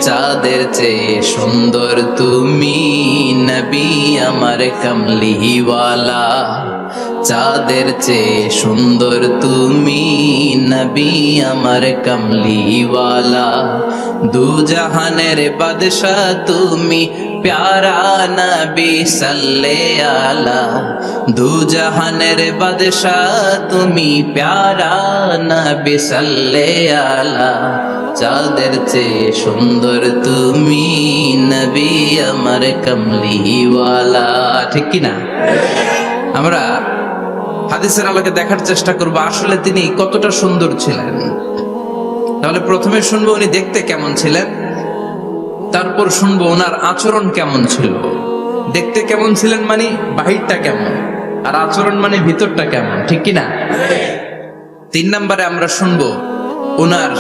চাঁদের চেয়ে সুন্দর তুমি নবী আমার কামলিওয়ালা। চাঁদের চেয়ে সুন্দর তুমি নবী আমার কামলিওয়ালা। দু জাহানের বাদশাহ তুমি প্যারা নবী সাল্লে আলা। দু জাহানের বাদশাহ তুমি প্যারা নবী সাল্লে আলা। চাঁদের চেয়ে সুন্দর তুমি নবী আমার কামলিওয়ালা, ঠিক কিনা? আমরা হাদিসের আলোকে দেখার চেষ্টা করব আসলে তিনি কতটা সুন্দর ছিলেন। তাহলে প্রথমে শুনবো উনি দেখতে কেমন ছিলেন, তারপর শুনবো ওনার আচরণ কেমন ছিল। দেখতে কেমন ছিলেন মানে বাহিরটা কেমন, আর আচরণ মানে ভিতরটা কেমন, ঠিক কিনা? 3 নম্বরে আমরা শুনবো ওনার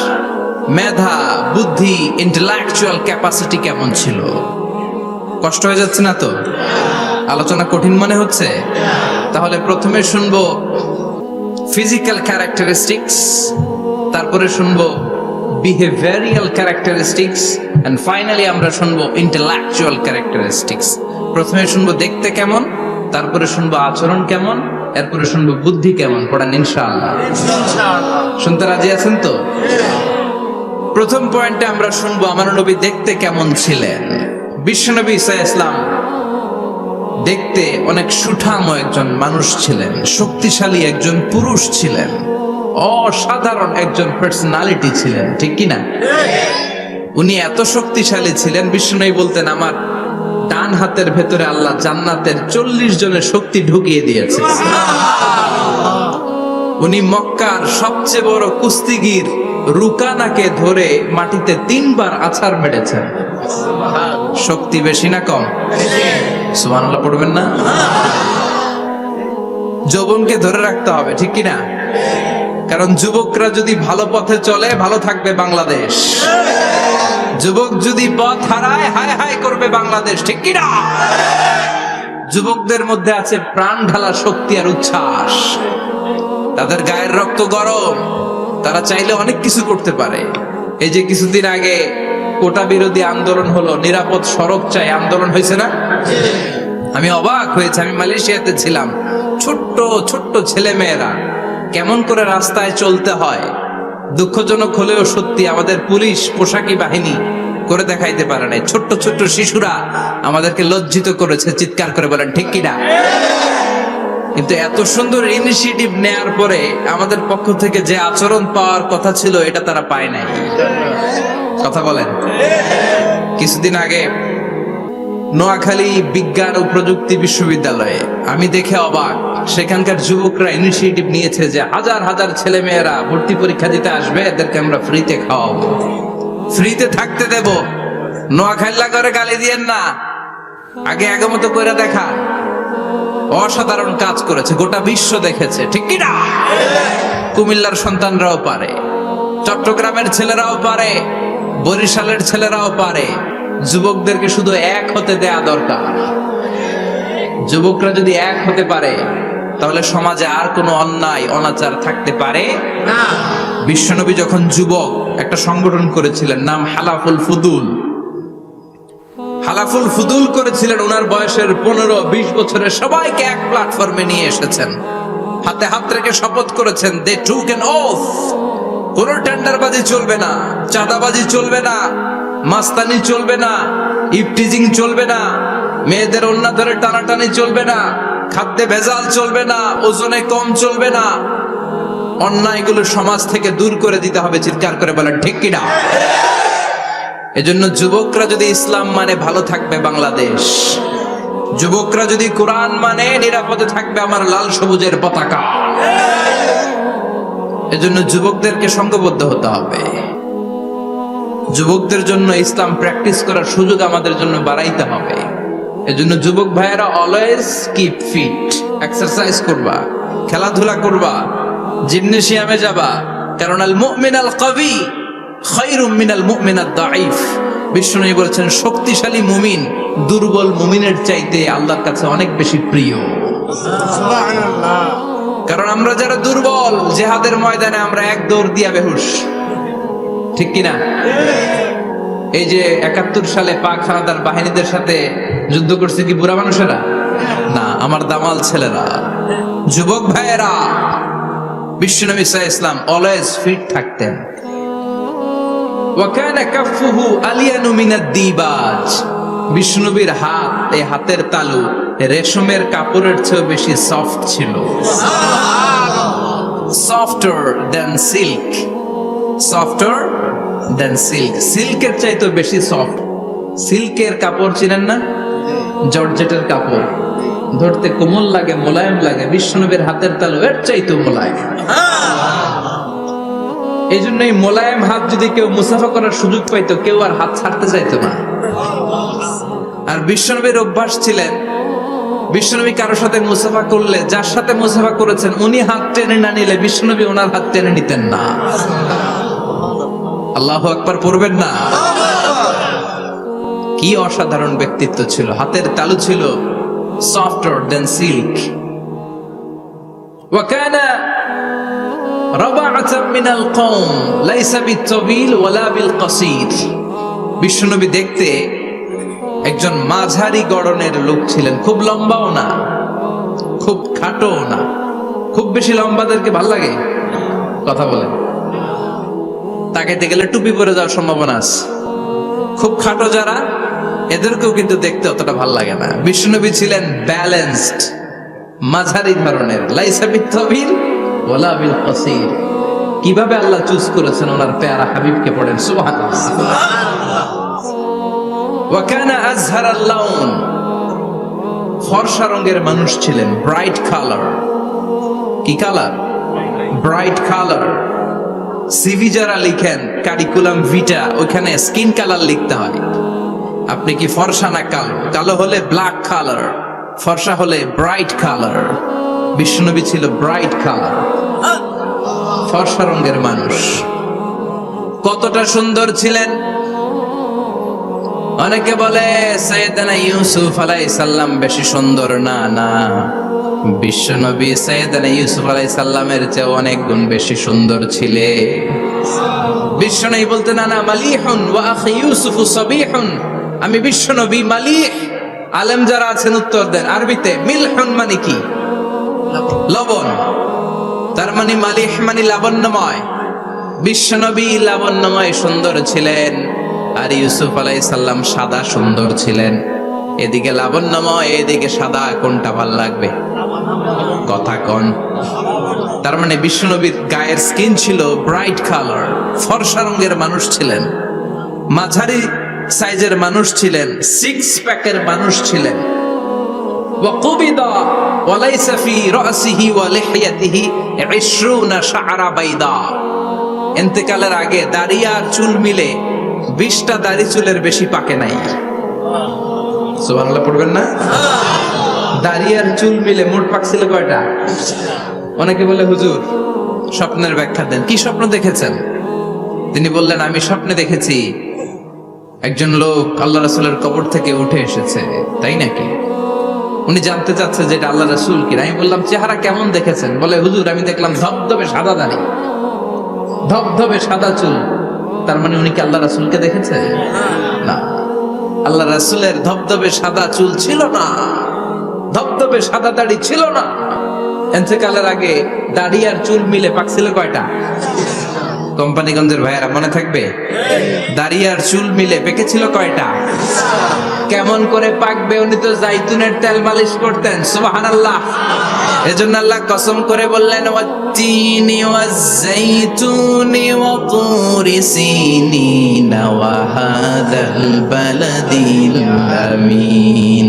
মেধা, বুদ্ধি, ইন্টেলেকচুয়াল ক্যাপাসিটি কেমন ছিল। কষ্ট হয়ে যাচ্ছে না তো? আলোচনা কঠিন মনে হচ্ছে? তাহলে প্রথমে শুনবো ফিজিক্যাল ক্যারেক্টারিস্টিক্স, তারপরে শুনবো বিহেভিয়ারাল ক্যারেক্টারিস্টিক্স, এন্ড ফাইনালি আমরা শুনবো ইন্টেলেকচুয়াল ক্যারেক্টারিস্টিক্স। প্রথমে শুনবো দেখতে কেমন, তারপরে শুনবো আচরণ কেমন, এরপরে শুনবো বুদ্ধি কেমন। পড়েন ইনশাআল্লাহ। শুনতে রাজি আছেন তো? প্রথম পয়েন্টে আমরা শুনবো আমার নবী দেখতে কেমন ছিলেন। বিশ্বনবী ঈসা ইসলাম দেখতে অনেক সুঠাম একজন মানুষ ছিলেন, শক্তিশালী একজন পুরুষ ছিলেন, অসাধারণ একজন পার্সোনালিটি ছিলেন, ঠিক কিনা? উনি এত শক্তিশালী ছিলেন, বিশ্বনবী বলতেন আমার ডান হাতের ভেতরে আল্লাহ জান্নাতের 40 জনের শক্তি ঢুকিয়ে দিয়েছে। উনি মক্কার সবচেয়ে বড় কুস্তিগির রুকানাকে ধরে মাটিতে 3 বার আছাড় মেরেছেন। শক্তি বেশি না কম? সুবহানাল্লাহ পড়বেন না? যৌবনকে ধরে রাখতে হবে, ঠিক কিনা? কারণ যুবকরা যদি ভালো পথে চলে ভালো থাকবে বাংলাদেশ। যুবক যদি পথ হারায় হায় হায় করবে বাংলাদেশ, ঠিক কিনা? যুবকদের মধ্যে আছে প্রাণ ঢালা শক্তি আর উচ্ছ্বাস। তাদের গায়ের রক্ত গরম, তারা চাইলে অনেক কিছু করতে পারে। এই যে কিছুদিন আগে কোটা বিরোধী আন্দোলন হলো, নিরাপদ সড়ক চাই আন্দোলন হয়েছে না? আমি অবাক হয়েছে, আমি মালয়েশিয়াতে ছিলাম, ছোট্ট ছোট্ট ছেলে মেয়েরা কেমন করে রাস্তায় চলতে হয়, দুঃখজনক হলেও সত্যি আমাদের পুলিশ পোশাকি বাহিনী করে দেখাইতে পারে নাই। ছোট্ট ছোট্ট শিশুরা আমাদেরকে লজ্জিত করেছে, চিৎকার করে বলেন ঠিক কিনা? কিন্তু এত সুন্দর ইনিশিয়েটিভ নেয়ার পরে আমাদের পক্ষ থেকে যে আচরণ পাওয়ার কথা ছিল এটা তারা পায় নাই। কথা বলেন। কিছুদিন আগে নোয়াখালী বিজ্ঞান ও প্রযুক্তি বিশ্ববিদ্যালয়ে আমি দেখে অবাক, সেখানকার যুবকরা ইনিশিয়েটিভ নিয়েছে যে হাজার হাজার ছেলে মেয়েরা ভর্তি পরীক্ষা দিতে আসবে, এদেরকে আমরা ফ্রিতে খাওয়াবো, ফ্রিতে থাকতে দেব। নোয়াখালী করে গালি দিয়েন না, আগে আগমত করে দেখা। অসাধারণ কাজ করেছে, গোটা বিশ্ব দেখেছে, ঠিক কিনা? কুমিল্লার সন্তানরাও পারে, চট্টগ্রামের ছেলেরাও পারে, বরিশালের ছেলেরাও পারে। যুবকদেরকে শুধু এক হতে দেয়া দরকার। যুবকরা যদি এক হতে পারে তাহলে সমাজে আর কোনো অন্যায় অনাচার থাকতে পারে না। বিশ্বনবী যখন যুবক একটা সংগঠন করেছিলেন, নাম হালাফুল ফুদুল। হালাফুল ফুদুল করেছিলেন, ওনার বয়সের 15-20 বছরের সবাইকে এক প্ল্যাটফর্মে নিয়ে এসেছেন, হাতে হাত রেখে শপথ করেছেন, দে টুক অ্যান ওথ, কোনো টেন্ডারবাজি চলবে না, চাঁদাবাজি চলবে না, মাস্তানি চলবে না, ইফটিজিং চলবে না, মেয়েদের ওন্না ধরে টানাটানি চলবে না, খাদ্যে ভেজাল চলবে না, ওজনে কম চলবে না, অন্যায়গুলো সমাজ থেকে দূর করে দিতে হবে। চিৎকার করে বলেন ঠিক কিনা? এজন্য যুবকরা যদি ইসলাম মানে ভালো থাকবে বাংলাদেশ, যুবকরা যদি কোরআন মানে নিরাপদে থাকবে আমার লাল সবুজের পতাকা। এজন্য যুবকদেরকে সংঘবদ্ধ হতে হবে। যুবকদের জন্য ইসলাম প্র্যাকটিস করার সুযোগ আমাদের জন্য বাড়াইতে হবে। এজন্য যুবক ভাইয়েরা অলওয়েজ কিপ ফিট, এক্সারসাইজ করবা, খেলাধুলা করবা, জিমনেশিয়ামে যাবা। কারণ আল মুমিন আল কবি খায়রুম মিনাল মুমিন আদ দাঈফ। বিষ্ণু বলেছেন শক্তিশালী মুমিন দুর্বল মুমিনের চাইতে আল্লাহর কাছে অনেক বেশি প্রিয়। সুবহানাল্লাহ। কারণ আমরা যারা দুর্বল জিহাদের ময়দানে আমরা এক দৌড় দিয়া বেহুশ, ঠিক কিনা? এই যে ৭১ সালে পাক হানাদার বাহিনীদের সাথে যুদ্ধ করছে কি বুড়া মানুষেরা? না, আমার দামাল ছেলেরা, যুবক ভাইয়েরা। বিশ্বনবী সাল্লাল্লাহু আলাইহি ওয়াসাল্লাম অলওয়েজ ফিট থাকতেন। ওয়া কানা কাফফুহু আলিয়ানু মিনাদ দিবাজ। বিশ্বনবীর হাত, এই হাতের তালু রেশমের কাপড়ের চেয়ে বেশি সফট ছিল। Softer than silk, softer than silk. সিল্কের চাইতে বেশি সফট। সিল্কের কাপড় চিনেন না? জর্জেটের কাপড় ধরতে কোমল লাগে, মোলায়েম লাগে। বিশ্বনবীর হাতের তালু এর চাইতে মোলায়েম। এই জন্য এই মোলায়েম হাত যদি কেউ মুসাফা করার সুযোগ পাইতো, কেউ আর হাত ছাড়তে চাইতো না। আর বিশ্বনবীর অভ্যাস ছিলেন, বিশ্বনবী কারোর সাথে মুসাফা করলে যার সাথে মুসাফা করেছেন উনি হাত টেনে না নিলে বিশ্বনবী ওনার হাত টেনে নিতেন না। আল্লাহু আকবার পড়বেন না? কি অসাধারণ ব্যক্তিত্ব ছিল। হাতের তালু ছিল softer than silk. وكان ربعة من القوم ليس بالطويل ولا بالقصير. বিশ্বনবী দেখতে একজন মাঝারি গড়নের লোক ছিলেন, খুব লম্বাও না খুব খাটোও না। খুব বেশি লম্বাদেরকে ভাল লাগে? কথা বলেন। তাকাইতে গেলে টুপি পরে যাওয়ার সম্ভাবনা আছে। খুব খাটো যারা, এদেরকেও কিন্তু দেখতে অতটা ভাল লাগে না। বিশ্বনবী ছিলেন ব্যালেন্সড, মাঝারি ধরনের। লাইসা বিত-তাবিল ওয়ালা বিল কাসীর। কিভাবে আল্লাহ চুজ করেছেন ওনার পেয়ারা হাবিবকে, পড়েন সুবহানাল্লাহ। ওয়া কানা আযহারাল লাউন। ফর্সা রঙের মানুষ ছিলেন, ব্রাইট কালার। কি কালার? Bright colour. সিভি যারা লিখেন কারিকুলাম ভিটা, ওখানে স্কিন কালার লিখতে হয়। আপনি কি ফর্সা না কালো? কালো হলে ব্ল্যাক কালার, ফর্সা হলে ব্রাইট কালার। বিশ্বনবী ছিল ব্রাইট কালার, ফর্সা রঙের মানুষ। কতটা সুন্দর ছিলেন! অনেকে বলে সাইয়েদনা ইউসুফ আলাইহিস সালাম বেশি সুন্দর। না না, বিশ্বনবী সাইয়েদনা ইউসুফ আলাইহিস সালামের চেয়ে অনেক গুণ বেশি সুন্দর ছিলেন। বিশ্বনবী বলতেন না, মালিহুন ওয়া আখি ইউসুফ সাবিহুন। আমি বিশ্বনবী মালিহ। আলেম যারা আছেন উত্তর দেন আরবিতে। মিলহুন মানে কি? লবণ। তার মানে মালিহ মানে লাবণ্যময়। বিশ্বনবী লাবণ্যময় সুন্দর ছিলেন, আর ইউসুফ আলাইহিস সালাম সাদা সুন্দর ছিলেন। এদিকে লাবণ্যময়, এদিকে সাদা, কোনটা ভাল লাগবে? কথা কোন? তার মানে বিশ্বনবীর গায়ের স্কিন ছিল ব্রাইট কালার, ফর্সা রঙের মানুষ ছিলেন, মাঝারি সাইজের মানুষ ছিলেন, সিক্স প্যাকের মানুষ ছিলেন। ওয়াকুবিদা ওয়ালাইসা ফি রাসিহি ওয়া লিহিয়াতিহি 20 শাআরা বাইদা। ইন্তেকালের আগে দাড়ি আর চুল মিলে 20টা দাড়ি চুলের বেশি পাকে নাই। সুবহানাল্লাহ পড়বেন না? দাড়ি আর চুল মিলে মোট পাকছিল কয়টা? অনেকে বলে হুজুর স্বপ্নের ব্যাখ্যা দেন। কি স্বপ্ন দেখেছেন? তিনি বললেন, আমি স্বপ্নে দেখেছি একজন লোক আল্লাহ রাসূলের কবর থেকে উঠে এসেছে। তাই নাকি? উনি জানতে চাচ্ছে যে এটা আল্লাহ রাসূল কিনা। আমি বললাম, চেহারা কেমন দেখেছেন? বলে, হুজুর আমি দেখলাম ধবধবে সাদা দাড়ি, ধবধবে সাদা চুল। তার মানে উনি কি আল্লাহ রাসূলকে দেখেছে? না, আল্লাহ রাসূলের ধবধবে সাদা চুল ছিল না, ধবধবে সাদা দাড়ি ছিল না। ইন্তেকালের আগে দাড়ি আর চুল মিলে পাকছিল কয়টা? কোম্পানিগঞ্জের ভাইয়েরা মনে থাকবে? দাড়ি আর চুল মিলে পেকেছিল কয়টা? কেমন করে পাকবে? উনি তো জাইতুনের তেল মালিশ করতেন। সুবহানাল্লাহ। এজন্য আল্লাহ কসম করে বললেন, ওয়াত্তিনি ওয়াজ-যাইতুনি ওয়া তুরি সিনিন ওয়া হাযাল বালাদিল আমিন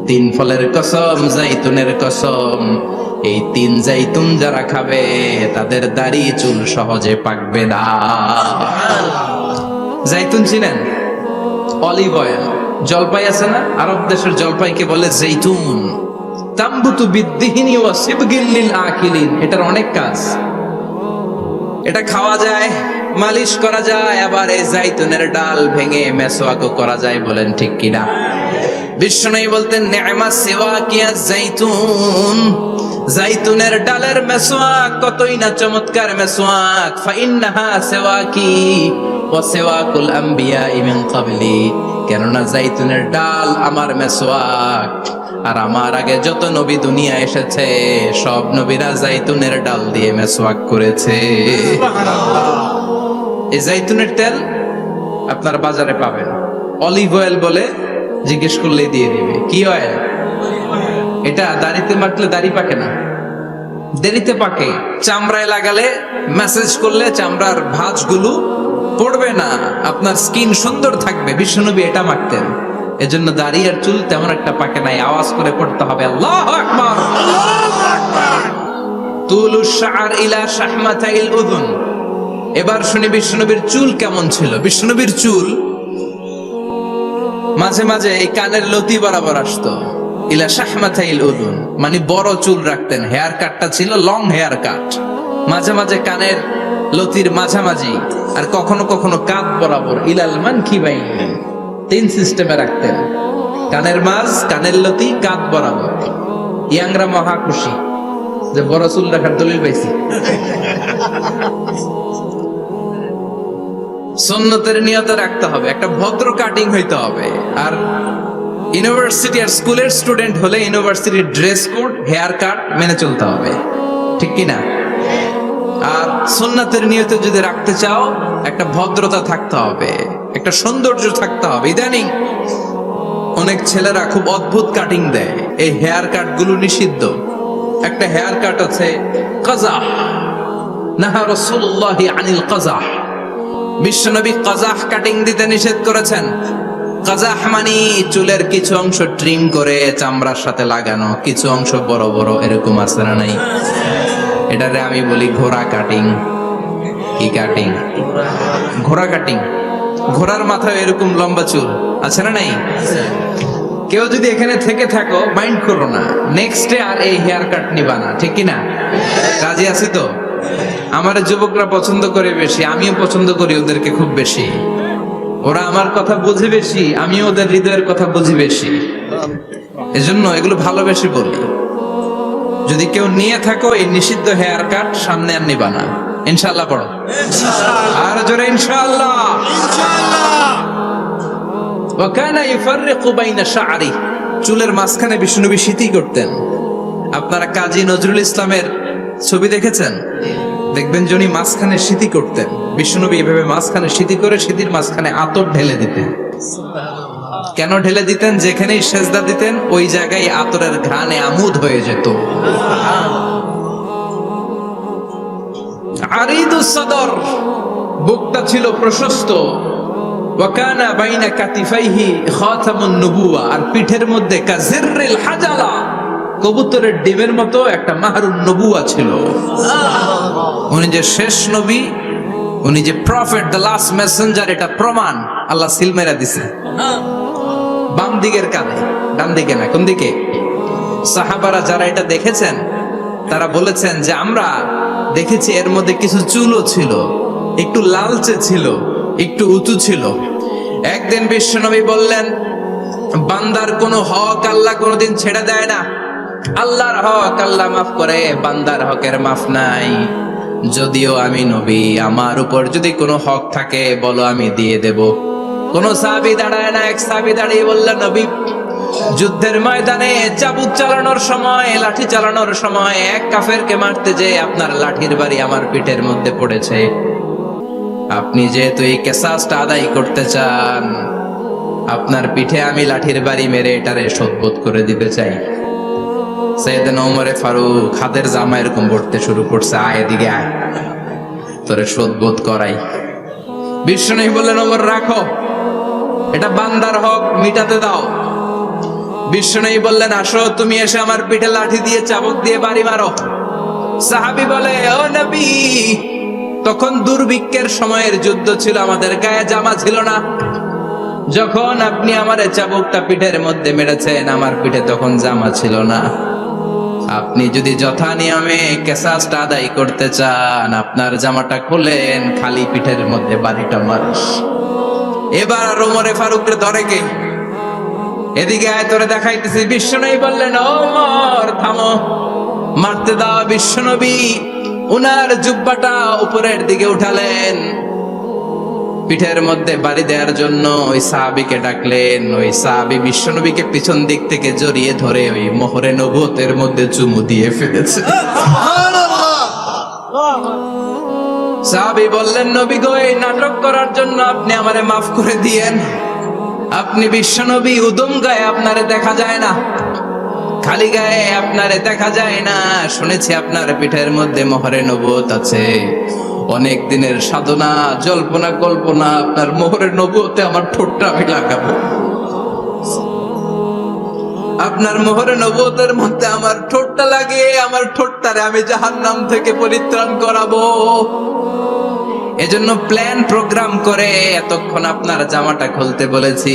তিন ফলের কসম, জাইতুনের কসম, এই তিন জাইতুন যারা খাবে তাদের দাড়ি চুল সহজে পাকবে না। জাইতুন চিনেন? Olive oil. জলপাই আছে না, আরব দেশের জলপাইকে বলে জাইতুন। তাম্বুতু বিদ্দিহিনি ওয়া সিবগিল লিল আকিলিন। এটার অনেক কাজ। এটা খাওয়া যায়, মালিশ করা যায়, আবার এই জাইতুনের ডাল ভেঙে মেসওয়াকও করা যায়। বলেন ঠিক কিনা? বিষ্ণুই বলতেন নি'মা সিওয়াকিয়া জাইতুন, জাইতুনের ডালের মেসওয়াক কতই না চমৎকার মেসওয়াক। ফাইন্নাহা সিওয়াকি ওয়া সিওয়াকুল আমবিয়া মিন ক্বাবলি, কেননা জাইতুনের ডাল আমার মেসওয়াক, আর আমার আগে যত নবী দুনিয়া এসেছে সব নবীরা জাইতুনের ডাল দিয়ে মেসওয়াক করেছে। এই জাইতুনের তেল আপনার বাজারে পাবেন, অলিভ অয়েল বলে জিজ্ঞেস করলে দিয়ে দিবে। কি অয়েল? এটা দাড়িতে মাখলে দাড়ি পাকে না, দেরিতে পাকে। চামড়ায় লাগালে ম্যাসেজ করলে চামড়ার ভাঁজগুলো পড়বে না, আপনার স্কিন সুন্দর থাকবে। বিশ্বনবী এটা মাখতেন, এজন্য দাড়ি আর চুল তেমন একটা পাকে নাই। আওয়াজ করে পড়তে হবে আল্লাহু আকবার। তুলুশ শা'r ইলা শাহমাতাইল উযুন। এবার শুনি বিশ্বনবীর চুল কেমন ছিল। বিশ্বনবীর চুল মাঝে মাঝে এই কানের লতি বরাবর আসতো। ইলা শাহমাতাইল উযুন মানে বড় চুল রাখতেন। হেয়ার কাটটা ছিল লং হেয়ার কাট, মাঝে মাঝে কানের লতির মাঝামাঝি, আর কখনো কখনো কাঁধ বরাবর। ইলাল মানকিবাইন, তিন সিস্টেমে রাখতেন। কানের মাঝ, কানের লতি, কাঁধ বরাবর। ইয়াংরা মহা খুশি যে বড় চুল রাখার দলিল পাইছি। সুন্নতের নিয়তে রাখতে হবে, একটা ভদ্র কাটিং হইতে হবে। আর ইউনিভার্সিটি আর স্কুলের স্টুডেন্ট হলে ইউনিভার্সিটির ড্রেস কোড, হেয়ার কাট মেনে চলতে হবে, ঠিক কিনা? আর সুন্নতের নিয়তে যদি রাখতে চাও একটা ভদ্রতা থাকতে হবে, একটা সৌন্দর্য থাকতে হবে। ইদানিং অনেক ছেলেরা খুব অদ্ভুত কাটিং দেয়, এই হেয়ার কাট গুলো নিষিদ্ধ। একটা হেয়ার কাট আছে কাযাহ, নাহা রাসূলুল্লাহ আনিল কাযাহ। বিশ্বনবী কাযাহ কাটিং দিতে নিষেধ করেছেন। কাযাহ মানে চুলের কিছু অংশ ট্রিম করে চামড়ার সাথে লাগানো, কিছু অংশ বড় বড়, এরকম আছে না নাই? এটারে আমি বলি ঘোড়া কাটিং। কি কাটিং? ঘোড়া কাটিং। ঘোড়ার মাথায় এরকম লম্বা চুল আছে না নাই? কেউ যদি এখানে থেকে থাকো মাইন্ড করো না, নেক্সট ডে আর এই হেয়ার কাট নিবা না, ঠিক কিনা? কাজে আছি তো। আমার যুবকরা পছন্দ করে বেশি, আমিও পছন্দ করি ওদেরকে খুব বেশি। ওরা আমার কথা বুঝে বেশি, আমিও ওদের হৃদয়ের কথা বুঝি বেশি, এজন্য এগুলো ভালোবেসে বলি। যদি কেউ নিয়ে থাকো এই নিষিদ্ধ হেয়ার কাট, সামনে আর নিবা না। ইনশাআল্লাহ পড়ো, আর জোরে ইনশাআল্লাহ। ওয়া কানা ইফাররিকু বাইনা শা'রি, চুলের মাঝখানে বিষ্ণুনবী সিঁথি করতেন। আপনারা কাজী নজরুল ইসলামের ছবি দেখেছেন? দেখবেন যিনি মাঝখানে সিঁথি করতেন, বিষ্ণুনবী এভাবে মাঝখানে সিঁথি করে সিঁথির মাঝখানে আতর ঢেলে দিতেন। কেন ঢেলে দিতেন? যেখানেই সেজদা দিতেন ওই জায়গায় আতরের ঘ্রাণে আমোদ হয়ে যেত। আরিদুস সদর, বুকটা ছিল প্রশস্ত। ওয়া কানা বাইনা কাতিফাইহি খাতামুন নবুওয়া, আর পিঠের মধ্যে কাজিররিল হাজালা, কবুতরের ডিমের মতো একটা মাহরুন নবুওয়া ছিল। উনি যে শেষ নবী, উনি যে প্রফেট, দ্য লাস্ট মেসেঞ্জার, এটা প্রমাণ আল্লাহ সিল মেরা দিছে। বাম দিকের কাঁধে, ডান দিকে না। কোন দিকে? সাহাবারা যারা এটা দেখেছেন তারা বলেছেন যে আমরা দেখেছি এর মধ্যে কিছু চুলও ছিল, একটু লালচে ছিল, একটু উঁচু ছিল। একদিন বিশ্বনবী বললেন, বান্দার কোনো হক আল্লাহ কোনোদিন ছেড়ে দেয় না। আল্লাহর হক আল্লাহ মাফ করে, বান্দার হকের মাফ নাই। যদিও আমি নবী, আমার উপর যদি কোনো হক থাকে বলো, আমি দিয়ে দেব। কোন সাহাবী দাঁড়ায় না। এক সাহাবী দাঁড়িয়ে বললেন, নবী, যুদ্ধের ময়দানে চাবুক চালানোর সময়, লাঠি চালানোর সময় এক কাফেরকে মারতে যে আপনার লাঠির বাড়ি আমার পিঠের মধ্যে পড়েছে। আপনি যেহেতু এই কেসাসটা আদায় করতে চান, আপনার পিঠে আমি লাঠির বাড়ি মেরে এটারে শোধবোধ করে দিতে চাই। সাইয়েদনা ওমরে ফারুক হাতের জামা এরকম পড়তে শুরু করছে, আয় এদিকে আয়, তোরে শোধবোধ করাই। বিশ্বনবী বললেন, ওমর রাখো, এটা বান্দার হক, মিটাতে দাও। বিশ্বনবী বললেন, আসো তুমি এসে আমার পিঠে লাঠি দিয়ে চাবুক দিয়ে বাড়ি মারো। সাহাবী বলে, ও নবী, তখন দুর্ভিক্ষের সময়ের যুদ্ধ ছিল, আমাদের গায়ে জামা ছিল না। যখন আপনি আমার চাবুকটা পিঠের মধ্যে মেরেছেন, আমার পিঠে তখন জামা ছিল না। আপনি যদি যথা নিয়মে কেসাসটা আদায় করতে চান, আপনার জামাটা খুলেন, খালি পিঠের মধ্যে বাড়িটা মারিস। এবার আর ওমরে ফারুকের ধরে কে? এদিকে আয়, তোরে দেখাইতেছি। বিশ্বনবী বললেন, ও ওমর থামো, মারতে দাও। বিশ্বনবী উনার জুব্বাটা উপরের দিকে উঠালেন, পিঠের মধ্যে বাড়ি দেওয়ার জন্য ওই সাহাবীকে ডাকলেন। ওই সাহাবী বিশ্বনবীকে পিছন দিক থেকে জড়িয়ে ধরে ওই মোহরে নবুয়তের মধ্যে চুমু দিয়ে ফেলেছে। সাহাবী বললেন, নবী গো, এই নাটক করার জন্য আপনি আমারে মাফ করে দিয়েন। আপনি বিশ্বনবী, উদম গায়ে আপনারে দেখা যায় না, খালি গায়ে আপনারে দেখা যায় না। শুনেছি আপনার পিঠের মধ্যে মোহরে নবুয়ত আছে। অনেক দিনের সাধনা, জল্পনা কল্পনা, আপনার মোহরে নবুয়তে আমার ঠোঁটটা আমি লাগাবো। আপনার মোহরে নবুয়তের মধ্যে আমার ঠোঁটটা লাগে, আমার ঠোঁটটারে আমি জাহান্নাম থেকে পরিত্রাণ করাবো। এজন্য প্ল্যান প্রোগ্রাম করে এতক্ষণ আপনার জামাটা খুলতে বলেছি।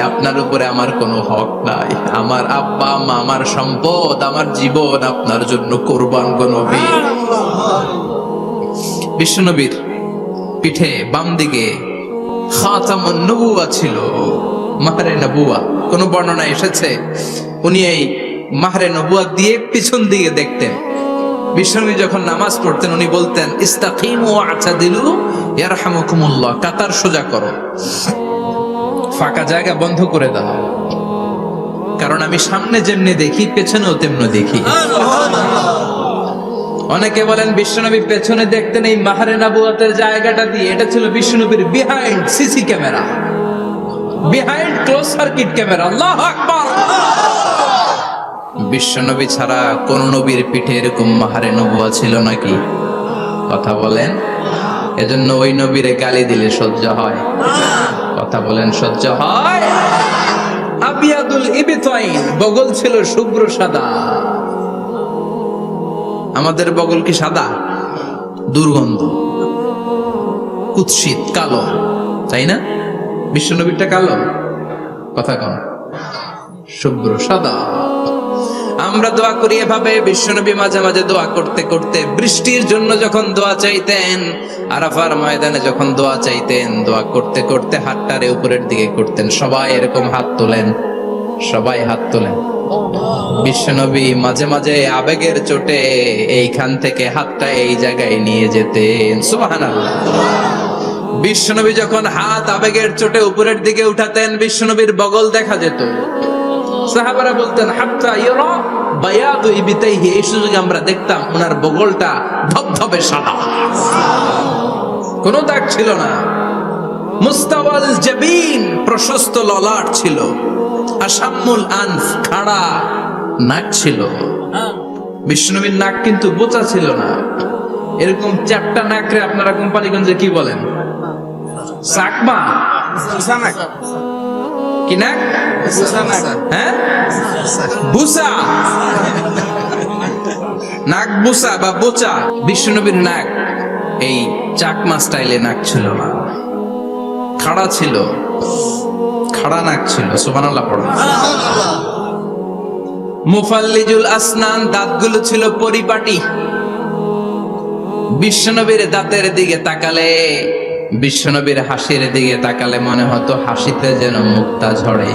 আপনার উপরে আমার কোনো হক নাই। আমার আব্বা আম্মা, আমার সম্পদ, আমার জীবন আপনার জন্য কোরবান গো নবী। বিশ্বনবীর পিঠে বাম দিকে খাতামুন নবুওয়া ছিল, মাহরে নবুওয়া। কোন বর্ণনা এসেছে উনি এই মাহরে নবুওয়া দিয়ে পিছন দিকে দেখতেন। বিশ্বনবী যখন নামাজ পড়তেন উনি বলতেন, ইস্তাকিমু ওয়া'তাদিলু ইয়ারহামুকুমুল্লাহ, কাতার সোজা করো, ফাঁকা জায়গা বন্ধ করে দাও, কারণ আমি সামনে যেমনি দেখি পেছনেও তেমনি দেখি। অনেকে বলেন বিশ্বনবী পেছনে দেখতেন এই মাহরে নবুয়তের জায়গাটা দিয়ে। এটা ছিল বিশ্বনবীর behind CC camera, behind close circuit camera. আল্লাহু আকবার। বিশ্বনবী ছাড়া কোন নবীর পিঠে এরকম মাহরে নবুয়া ছিল নাকি? কথা বলেন। এজন্য ওই নবীরে গালি দিলে সহ্য হয়? কথা বলেন, সহ্য হয়? আবিয়াদুল ইবতাইন, বগল ছিল শুভ্র সাদা। আমাদের বগল কি সাদা? দুর্গন্ধ, কুৎসিত, কালো, তাই না? বিশ্বনবীরটা কালো? কথা কম, শুভ্র সাদা। আমরা দোয়া করি এভাবে। বিশ্বনবী মাঝে মাঝে দোয়া করতে করতে বৃষ্টির জন্য যখন দোয়া চাইতেন, আরাফার ময়দানে যখন দোয়া চাইতেন, দোয়া করতে করতে হাতটারে উপরের দিকে করতেন। সবাই এরকম হাত তোলেন, সবাই হাত তোলেন। বিশ্বনবী মাঝে মাঝে আবেগের চোটে এইখান থেকে হাতটা এই জায়গায় নিয়ে যেতেন। সুবহানাল্লাহ। বিশ্বনবী যখন হাত আবেগের চোটে উপরের দিকে উঠাতেন, বিশ্বনবীর বগল দেখা যেত। সাহাবারা বলতেন, হাত্তা ইয়ারা বায়াদু ইবতাইহি, এই সুযোগে আমরা দেখতাম ওনার বগলটা ধবধবে সাদা, কোনো দাগ ছিল না। মুস্তাওয়াল জাবিন, প্রশস্ত ললাট ছিল। আসাম্মুল আনফ, খাড়া নাক ছিল। বিষ্ণুবীর নাক কিন্তু বোচা ছিল না। এরকম চারটা নাকরে আপনারা কোম্পানিগঞ্জে কি বলেন? চাকমা? কি নাক? হ্যাঁ, বুসা। নাক বুসা বা বোচা। বিষ্ণুবীর নাক এই চাকমা স্টাইলে নাক ছিল না, খাড়া ছিল, খাড়া নাক ছিল। সুবহানাল্লাহ পড়ুন। মুফাল্লিজুল আসনান, দাঁতগুলো ছিল পরিপাটি। বিশ্বনবীর দাঁতের দিকে তাকালে, বিশ্বনবীর হাসির দিকে তাকালে মনে হতো হাসিতে যেন মুক্তা ঝরে।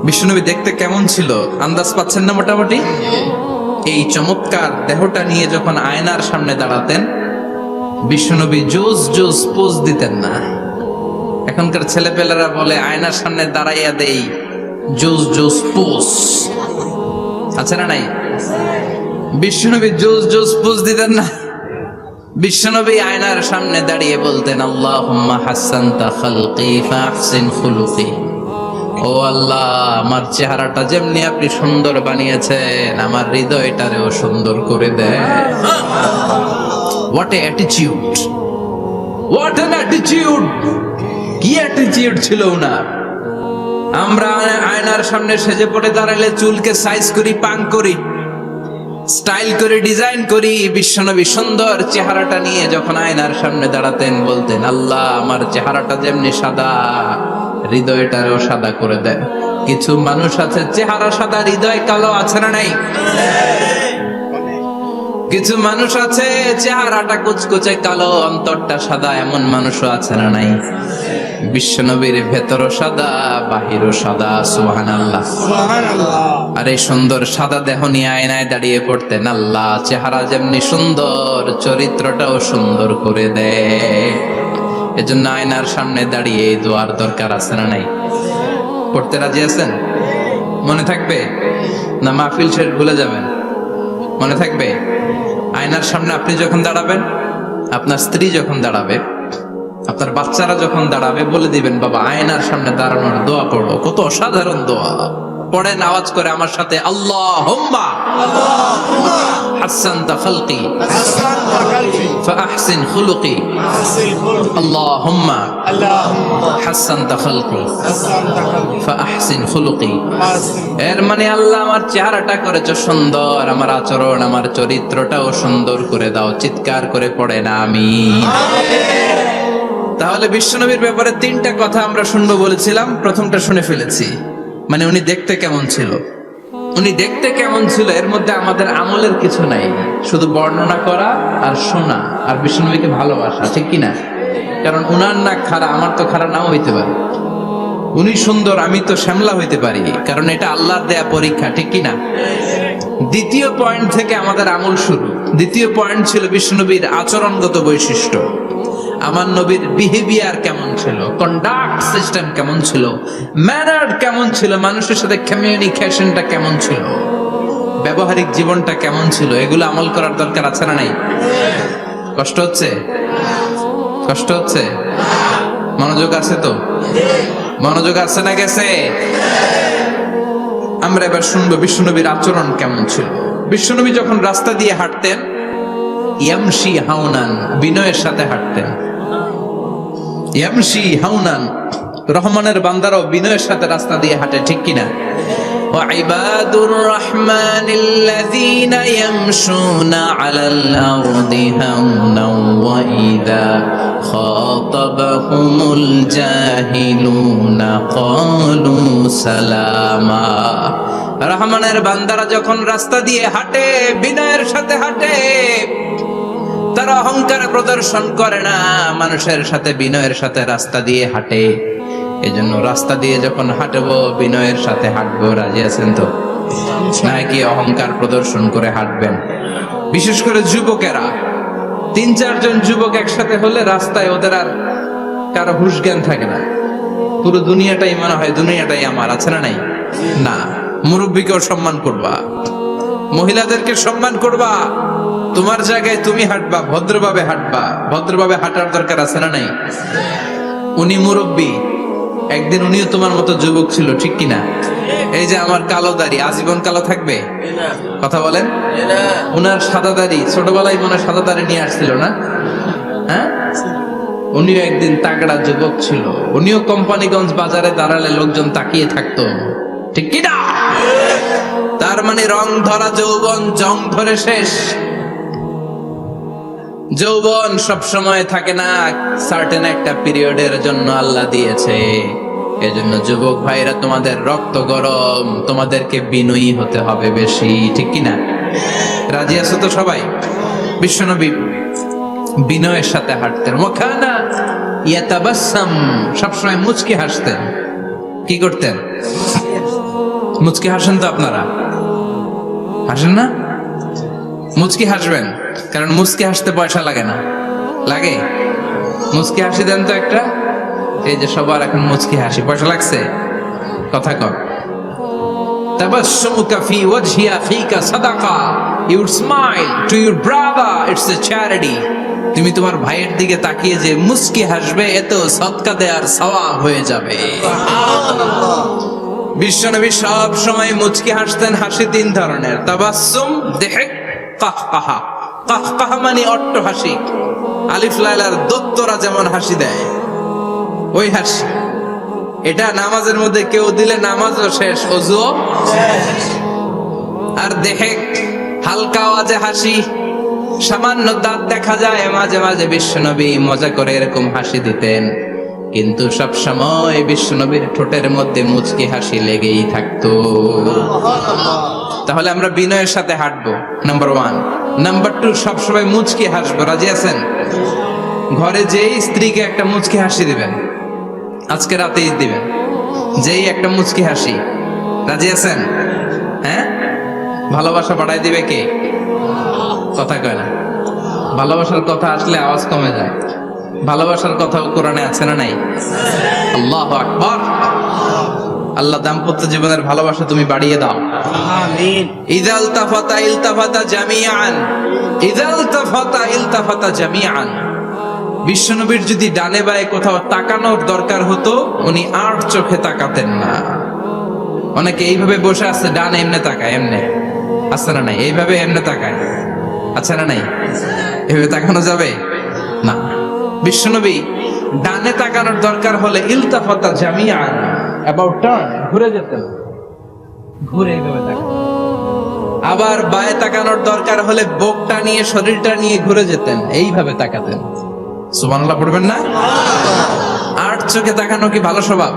বিশ্বনবী দেখতে কেমন ছিল আন্দাজ পাচ্ছেন না মোটামুটি? এই চমৎকার দেহটা নিয়ে যখন আয়নার সামনে দাঁড়াতেন, বিশ্বনবী জোস জোস পোজ দিতেন না। এখনকার ছেলেপেলেরা বলে আয়নার সামনে দাঁড়াইয়া দেই জোস জোস পোজ, আছে না নাই? বিশ্বনবী জোস জোস পোজ দিতেন না। বিশ্বনবী আয়নার সামনে দাঁড়িয়ে বলতেন, আল্লাহুম্মা হাসানতা খালকি ফাহসিন খুলুকি। ও আল্লাহ, আমার চেহারাটা যেমনি আপনি সুন্দর বানিয়েছেন, আমার হৃদয়টারেও সুন্দর করে দেন। What a attitude, what an attitude! কি অ্যাটিটিউড ছিল ওনার! আমরা আয়নার সামনে সেজে পড়ে দাঁড়ালে চুলকে সাইজ করি, পাং করি, স্টাইল করে, ডিজাইন করি। বিশ্বনবী সুন্দর চেহারাটা নিয়ে যখন আয়নার সামনে দাঁড়াতেন বলতেন, আল্লাহ আমার চেহারাটা যেমনি সাদা হৃদয়টারও সাদা করে দেন। কিছু মানুষ আছে চেহারা সাদা হৃদয় কালো, আছে না নাই? কিছু মানুষ আছে চেহারাটা কুচকুচে কালো অন্তরটা সাদা, এমন মানুষও আছে না নাই? বিশ্বনবীর ভেতরও সাদা বাহিরও সাদা। সুবহানাল্লাহ। আর এই সুন্দর সাদা দেহ নিয়ে আয়নায় দাঁড়িয়ে পড়তেন, আল্লাহ চেহারা যেমনি সুন্দর চরিত্রটাও সুন্দর করে দেয়। এজন্য আয়নার সামনে দাঁড়িয়ে এই দোয়ার দরকার আছে না নাই? পড়তে রাজি আছেন? মনে থাকবে না মাহফিল শেষ ভুলে যাবেন? মনে থাকবে? আয়নার সামনে আপনি যখন দাঁড়াবেন, আপনার স্ত্রী যখন দাঁড়াবে, আপনার বাচ্চারা যখন দাঁড়াবে, বলে দিবেন বাবা আয়নার সামনে দাঁড়ানোর দোয়া পড়ো। কত অসাধারণ দোয়া! পড়েন আওয়াজ করে আমার সাথে, আল্লাহুম্মা হাসানতা খালকি ফাআহসিন খুলুকি, আল্লাহুম্মা হাসানতা খালকি ফাআহসিন খুলুকি। এর মানে আল্লাহ আমার চেহারাটা করেছো সুন্দর, আমার আচরণ, আমার চরিত্রটাও সুন্দর করে দাও। চিৎকার করে পড়েন আমিন। তাহলে বিশ্বনবীর ব্যাপারে তিনটা কথা আমরা শুনবো বলেছিলাম, প্রথমটা শুনে ফেলেছি। মানে উনি দেখতে কেমন ছিল, উনি দেখতে কেমন ছিল, এর মধ্যে আমাদের আমলের কিছু নাই, শুধু বর্ণনা করা আর শোনা আর বিশ্বনবীকে ভালোবাসা, ঠিক কিনা? কারণ উনার না খাড়া, আমার তো খাড়া নাও হইতে পারে। উনি সুন্দর, আমি তো শ্যামলা হইতে পারি, কারণ এটা আল্লাহর দেয়া পরীক্ষা, ঠিক কিনা? দ্বিতীয় পয়েন্ট থেকে আমাদের আমল শুরু। দ্বিতীয় পয়েন্ট ছিল বিশ্বনবীর আচরণগত বৈশিষ্ট্য। আমার নবীর বিহেভিয়ার কেমন ছিল, কন্ডাক্ট সিস্টেম কেমন ছিল, ম্যানার কেমন ছিল, মানুষের সাথে কমিউনিকেশনটা কেমন ছিল, ব্যবহারিক জীবনটা কেমন ছিল, এগুলো আমল করার দরকার আছে না নাই? কষ্ট হচ্ছে? কষ্ট হচ্ছে? মনোযোগ আছে তো? মনোযোগ আছে না গেছে? আমরা এবার শুনবো বিশ্বনবীর আচরণ কেমন ছিল। বিশ্বনবী যখন রাস্তা দিয়ে হাঁটতেন, ইয়ামশি হাউনান, বিনয়ের সাথে হাঁটতেন। ইয়ামশি হাউনান, রহমানের বান্দারাও বিনয়ের সাথে রাস্তা দিয়ে হাঁটে, ঠিক কিনা? ওয়া ইবাদুর রাহমানিল্লাযীনা ইয়ামশুনা আলাল আরদি হাওনাও ওয়া ইযা খাতাবাহুমুল জাহিলুনা ক্বালু সালামা। রহমানের বান্দারা যখন রাস্তা দিয়ে হাঁটে, বিনয়ের সাথে হাঁটে, তারা অহংকার প্রদর্শন করে না, মানুষের সাথে বিনয়ের সাথে রাস্তা দিয়ে হাঁটে। এজন্য রাস্তা দিয়ে যখন হাঁটবো বিনয়ের সাথে হাঁটবো। রাজি আছেন তো? নাকি অহংকার প্রদর্শন করে হাঁটবেন? বিশেষ করে যুবকেরা, ৩-৪ জন যুবক একসাথে হলে রাস্তায় ওদের আর কারো হুঁশ জ্ঞান থাকে না, পুরো দুনিয়াটাই মনে হয় দুনিয়াটাই আমার, আছে না নাই? না, মুরব্বীকেও সম্মান করবা, মহিলাদেরকে সম্মান করবা, তোমার জায়গায় তুমি হাঁটবা, ভদ্রভাবে হাঁটবা। ভদ্রভাবে হাঁটার দরকার আছে না নাই? উনি মুরব্বী, একদিন উনিও তোমার মতো যুবক ছিল, ঠিক কিনা? এই যে আমার কালো দাড়ি আজীবন কালো থাকবে? কথা বলেন। উনার সাদা দাড়ি ছোটবেলায় মনে সাদা দাড়ি নিয়ে আসছিল না? হ্যাঁ, উনিও একদিন তাগড়া যুবক ছিল, উনিও কোম্পানিগঞ্জ বাজারে দাঁড়ালে লোকজন তাকিয়ে থাকতো, ঠিক কিনা? তার মানে রং ধরা যৌবন জং ধরে শেষ। যৌবন সব সময় থাকে না, সার্টেন একটা পিরিয়ডের জন্য আল্লাহ দিয়েছে। এজন্য যুবক ভাইরা, তোমাদের রক্ত গরম, তোমাদেরকে বিনয়ী হতে হবে বেশি, ঠিক কিনা? রাজি আছো তো সবাই? বিশ্বনবী বিনয়ের সাথে হাঁটতেন। ওয়াকানা ইয়াতাবাসসাম, সবসময় মুচকি হাসতেন। কি করতেন? মুচকি হাসেন তো আপনারা? হাসেন না? মুচকি হাসবেন, কারণ মুচকি হাসতে পয়সা লাগে না। লাগে? মুচকি হাসি দেন তো একটা। এই যে সবার এখন মুচকি হাসি, পয়সা লাগছে? কথা কর। তাবাসসুমুকা ফি ওয়াজহি আখিকা সাদাকা, your smile to your brother, it's a charity. তুমি তোমার ভাইয়ের দিকে তাকিয়ে যে মুচকি হাসবে, এত সদকা দেওয়ার সওয়াব হয়ে যাবে। বিশ্বনবী সব সময় মুচকি হাসতেন। হাসি 3 ধরনের, তাবাসসুম, দিহক, কাহকাহা। কাহকাহা মানে অট্ট হাসি, আলিফ লাইলার দত্তরা যেমন হাসি দেয় ওই হাসি। এটা নামাজের মধ্যে কেউ দিলে নামাজও শেষ, ওযুও শেষ। আর দেখে হালকা আওয়াজে হাসি, সামান্য দাঁত দেখা যায়, মাঝে মাঝে বিশ্বনবী মজা করে এরকম হাসি দিতেন, কিন্তু সব সময় বিশ্বনবীর ঠোঁটের মধ্যে মুচকি হাসি লেগেই থাকতো। তাহলে আমরা বিনয়ের সাথে হাঁটবো, নাম্বার 1। নাম্বার 2, সবসময় মুচকি হাসবো। রাজি আছেন? ঘরে যেই স্ত্রীকে একটা মুচকি হাসি দিবেন, আজকে রাতেই দিবেন, যেই একটা মুচকি হাসি। রাজি আছেন? হ্যাঁ, ভালোবাসা বাড়াই দিবে কে? কথা কয় না। ভালোবাসার কথা আসলে আওয়াজ কমে যায়। ভালোবাসার কথা কোরআনে আছে না নাই? আল্লাহু আকবার। আল্লাহ দাম্পত্য জীবনের ভালোবাসা তুমি বাড়িয়ে দাও। আমিন। ইযা ইলতাফাতা ইলতাফাতা জামিআন, ইযা ইলতাফাতা ইলতাফাতা জামিআন। বিশ্বনবীর যদি ডানে বায়ে কোথাও তাকানোর দরকার হতো, উনি আর চোখে তাকাতেন না। অনেকে এইভাবে বসে আছে, ডানে এমনে তাকায়, এমনে আছে না নাই? এইভাবে এমনে তাকায়, আছে না নাই? এভাবে তাকানো যাবে না। বিশ্বনবী ডানে তাকানোর দরকার হলে ইলতাফাতা জামিআন, অ্যাবাউট টার্ন, ঘুরে যেতেন, ঘুরে এইভাবে তাকাতেন। আবার বায়ে তাকানোর দরকার হলে বুকটা নিয়ে, শরীরটা নিয়ে ঘুরে যেতেন, এইভাবে তাকাতেন। সুবহানাল্লাহ পড়বেন না? আর চোখে তাকানো কি ভালো স্বভাব?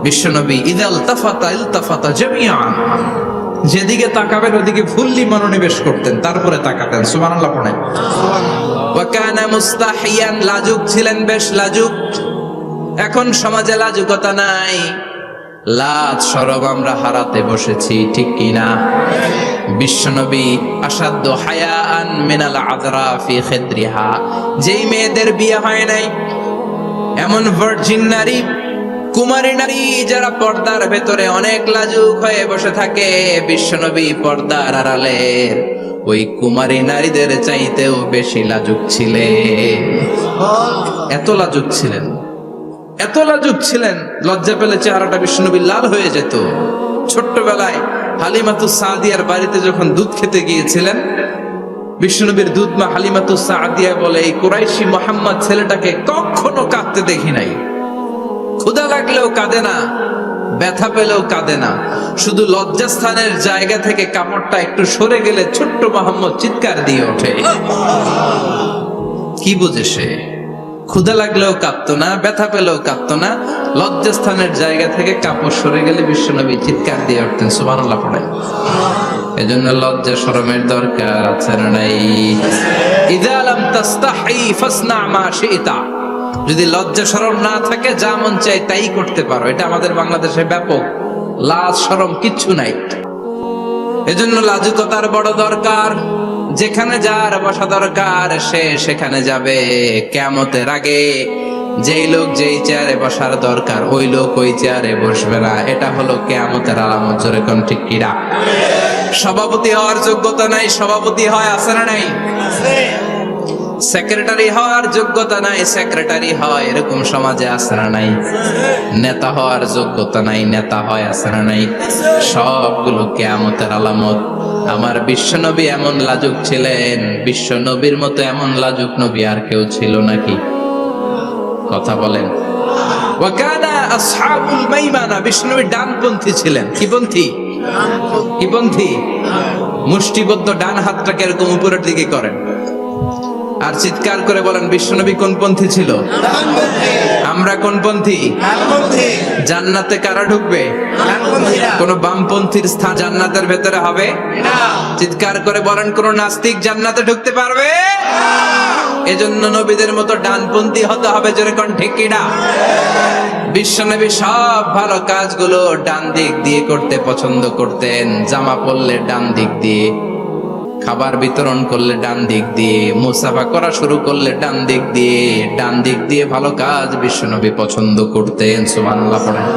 বিশ্বনবী ইযা ইলতাফাতা ইলতাফাতা জামিআন, যেদিকে তাকাবেন ওদিকে ফুল্লি মনোনিবেশ করতেন, তারপরে তাকাতেন। সুবহানাল্লাহ পড়েন। ওয়া কানা মুস্তাহিয়ান, লাজুক ছিলেন, বেশ লাজুক। এখন সমাজে লাজুকতা নাই, লাজ শরম আমরা হারাতে বসেছি, ঠিক কি না? বিশ্বনবী আসাদ্দু হায়াআন মিনাল আযরা ফি খিদ্রিহা, যেই মেয়েদের বিয়ে হয় নাই, এমন ভার্জিন নারী, কুমারী নারী যারা পর্দার ভেতরে অনেক লাজুক হয়ে বসে থাকে, বিশ্বনবী পর্দার আড়ালের ওই কুমারী নারীদের চাইতেও বেশি লাজুক ছিলেন। এত লাজুক ছিলেন, এত লাজুক ছিলেন, লজ্জা পেলে চেহারাটা বিশ্বনবী লাল হয়ে যেত। ছোট্টবেলায় হালিমাতুস সাদিয়ার বাড়িতে যখন দুধ খেতে গিয়েছিলেন, বিশ্বনবীর দুধ মা হালিমাতুস সাদিয়া বলে, এই কুরাইশি মুহাম্মদ ছেলেটাকে কখনো কাঁদতে দেখি নাই। ক্ষুধা লাগলেও কাঁদে না, ব্যথা পেলেও কাঁদে না, শুধু লজ্জাস্থানের জায়গা থেকে কাপড়টা একটু সরে গেলে ছোট্ট মুহাম্মদ চিৎকার দিয়ে ওঠে। কি বুঝে সে? ক্ষুধা লাগলেও কাঁদতো না, ব্যথা পেলেও কাঁদতো না, লজ্জাস্থানের জায়গা থেকে কাপড় সরে গেলে বিশ্বনবী চিৎকার দিয়ে উঠতেন। সুবহানাল্লাহ পড়ে। এজন্য লজ্জা শরমের দরকার আছে না নাই? ইযা লাম তাস্তাহি ফাসনা মা শি'তা, যদি লজ্জা শরম না থাকে, যা মন চাই তাই করতে পারো। এটা আমাদের বাংলাদেশে ব্যাপক, লাজ শরম কিচ্ছু নাই। এজন্য লাজুকতার বড় দরকার। যেখানে যার বসা দরকার সে সেখানে যাবে। কিয়ামতের আগে যেই লোক যেই চেয়ারে বসার দরকার ওই লোক ওই চেয়ারে বসবে না। এটা হলো কিয়ামতের আলামত। জোরে কোন ঠিক কিনা? সভাপতি হওয়ার যোগ্যতা নাই, সভাপতি হয়, আছে না নাই? সেক্রেটারি হওয়ার যোগ্যতা নাই, সেক্রেটারি হয়, এরকম সমাজে আছে না নাই? নেতা হওয়ার যোগ্যতা নাই, নেতা হয়, আছে না নাই? সবগুলো কিয়ামতের আলামত। আমার বিশ্বনবী এমন লাজুক ছিলেন, বিশ্বনবীর মতো এমন লাজুক নবী আর কেউ ছিল নাকি? কথা বলেন। ওয়া কানা আসহাবুল মাইমানা, বিশ্বনবী ডানপন্থী ছিলেন। কি পন্থী? কি পন্থী? মুষ্টিবদ্ধ ডান হাতটাকে এরকম উপরের দিকে করেন আর চিৎকার করে বলেন, বিশ্বনবী কোন পন্থী ছিল? আমরা কোন পন্থী? জান্নাতে কারা ঢুকবে? কোন বামপন্থীর স্থান জান্নাতের ভেতরে হবে না। চিৎকার করে বলেন, কোন নাস্তিক জান্নাতে ঢুকতে পারবে? এজন্য নবীদের মতো ডানপন্থী হতে হবে। জোরে কোন ঠিক কিনা? বিশ্বনবী সব ভালো কাজগুলো ডান দিক দিয়ে করতে পছন্দ করতেন। জামা পরলে ডান দিক দিয়ে, খাবার বিতরণ করলে ডান দিক দিয়ে, মুসাফা করা শুরু করলে ডান দিক দিয়ে, ডান দিক দিয়ে ভালো কাজ বিশ্বনবী পছন্দ করতেন। সুবহানাল্লাহ পড়েন।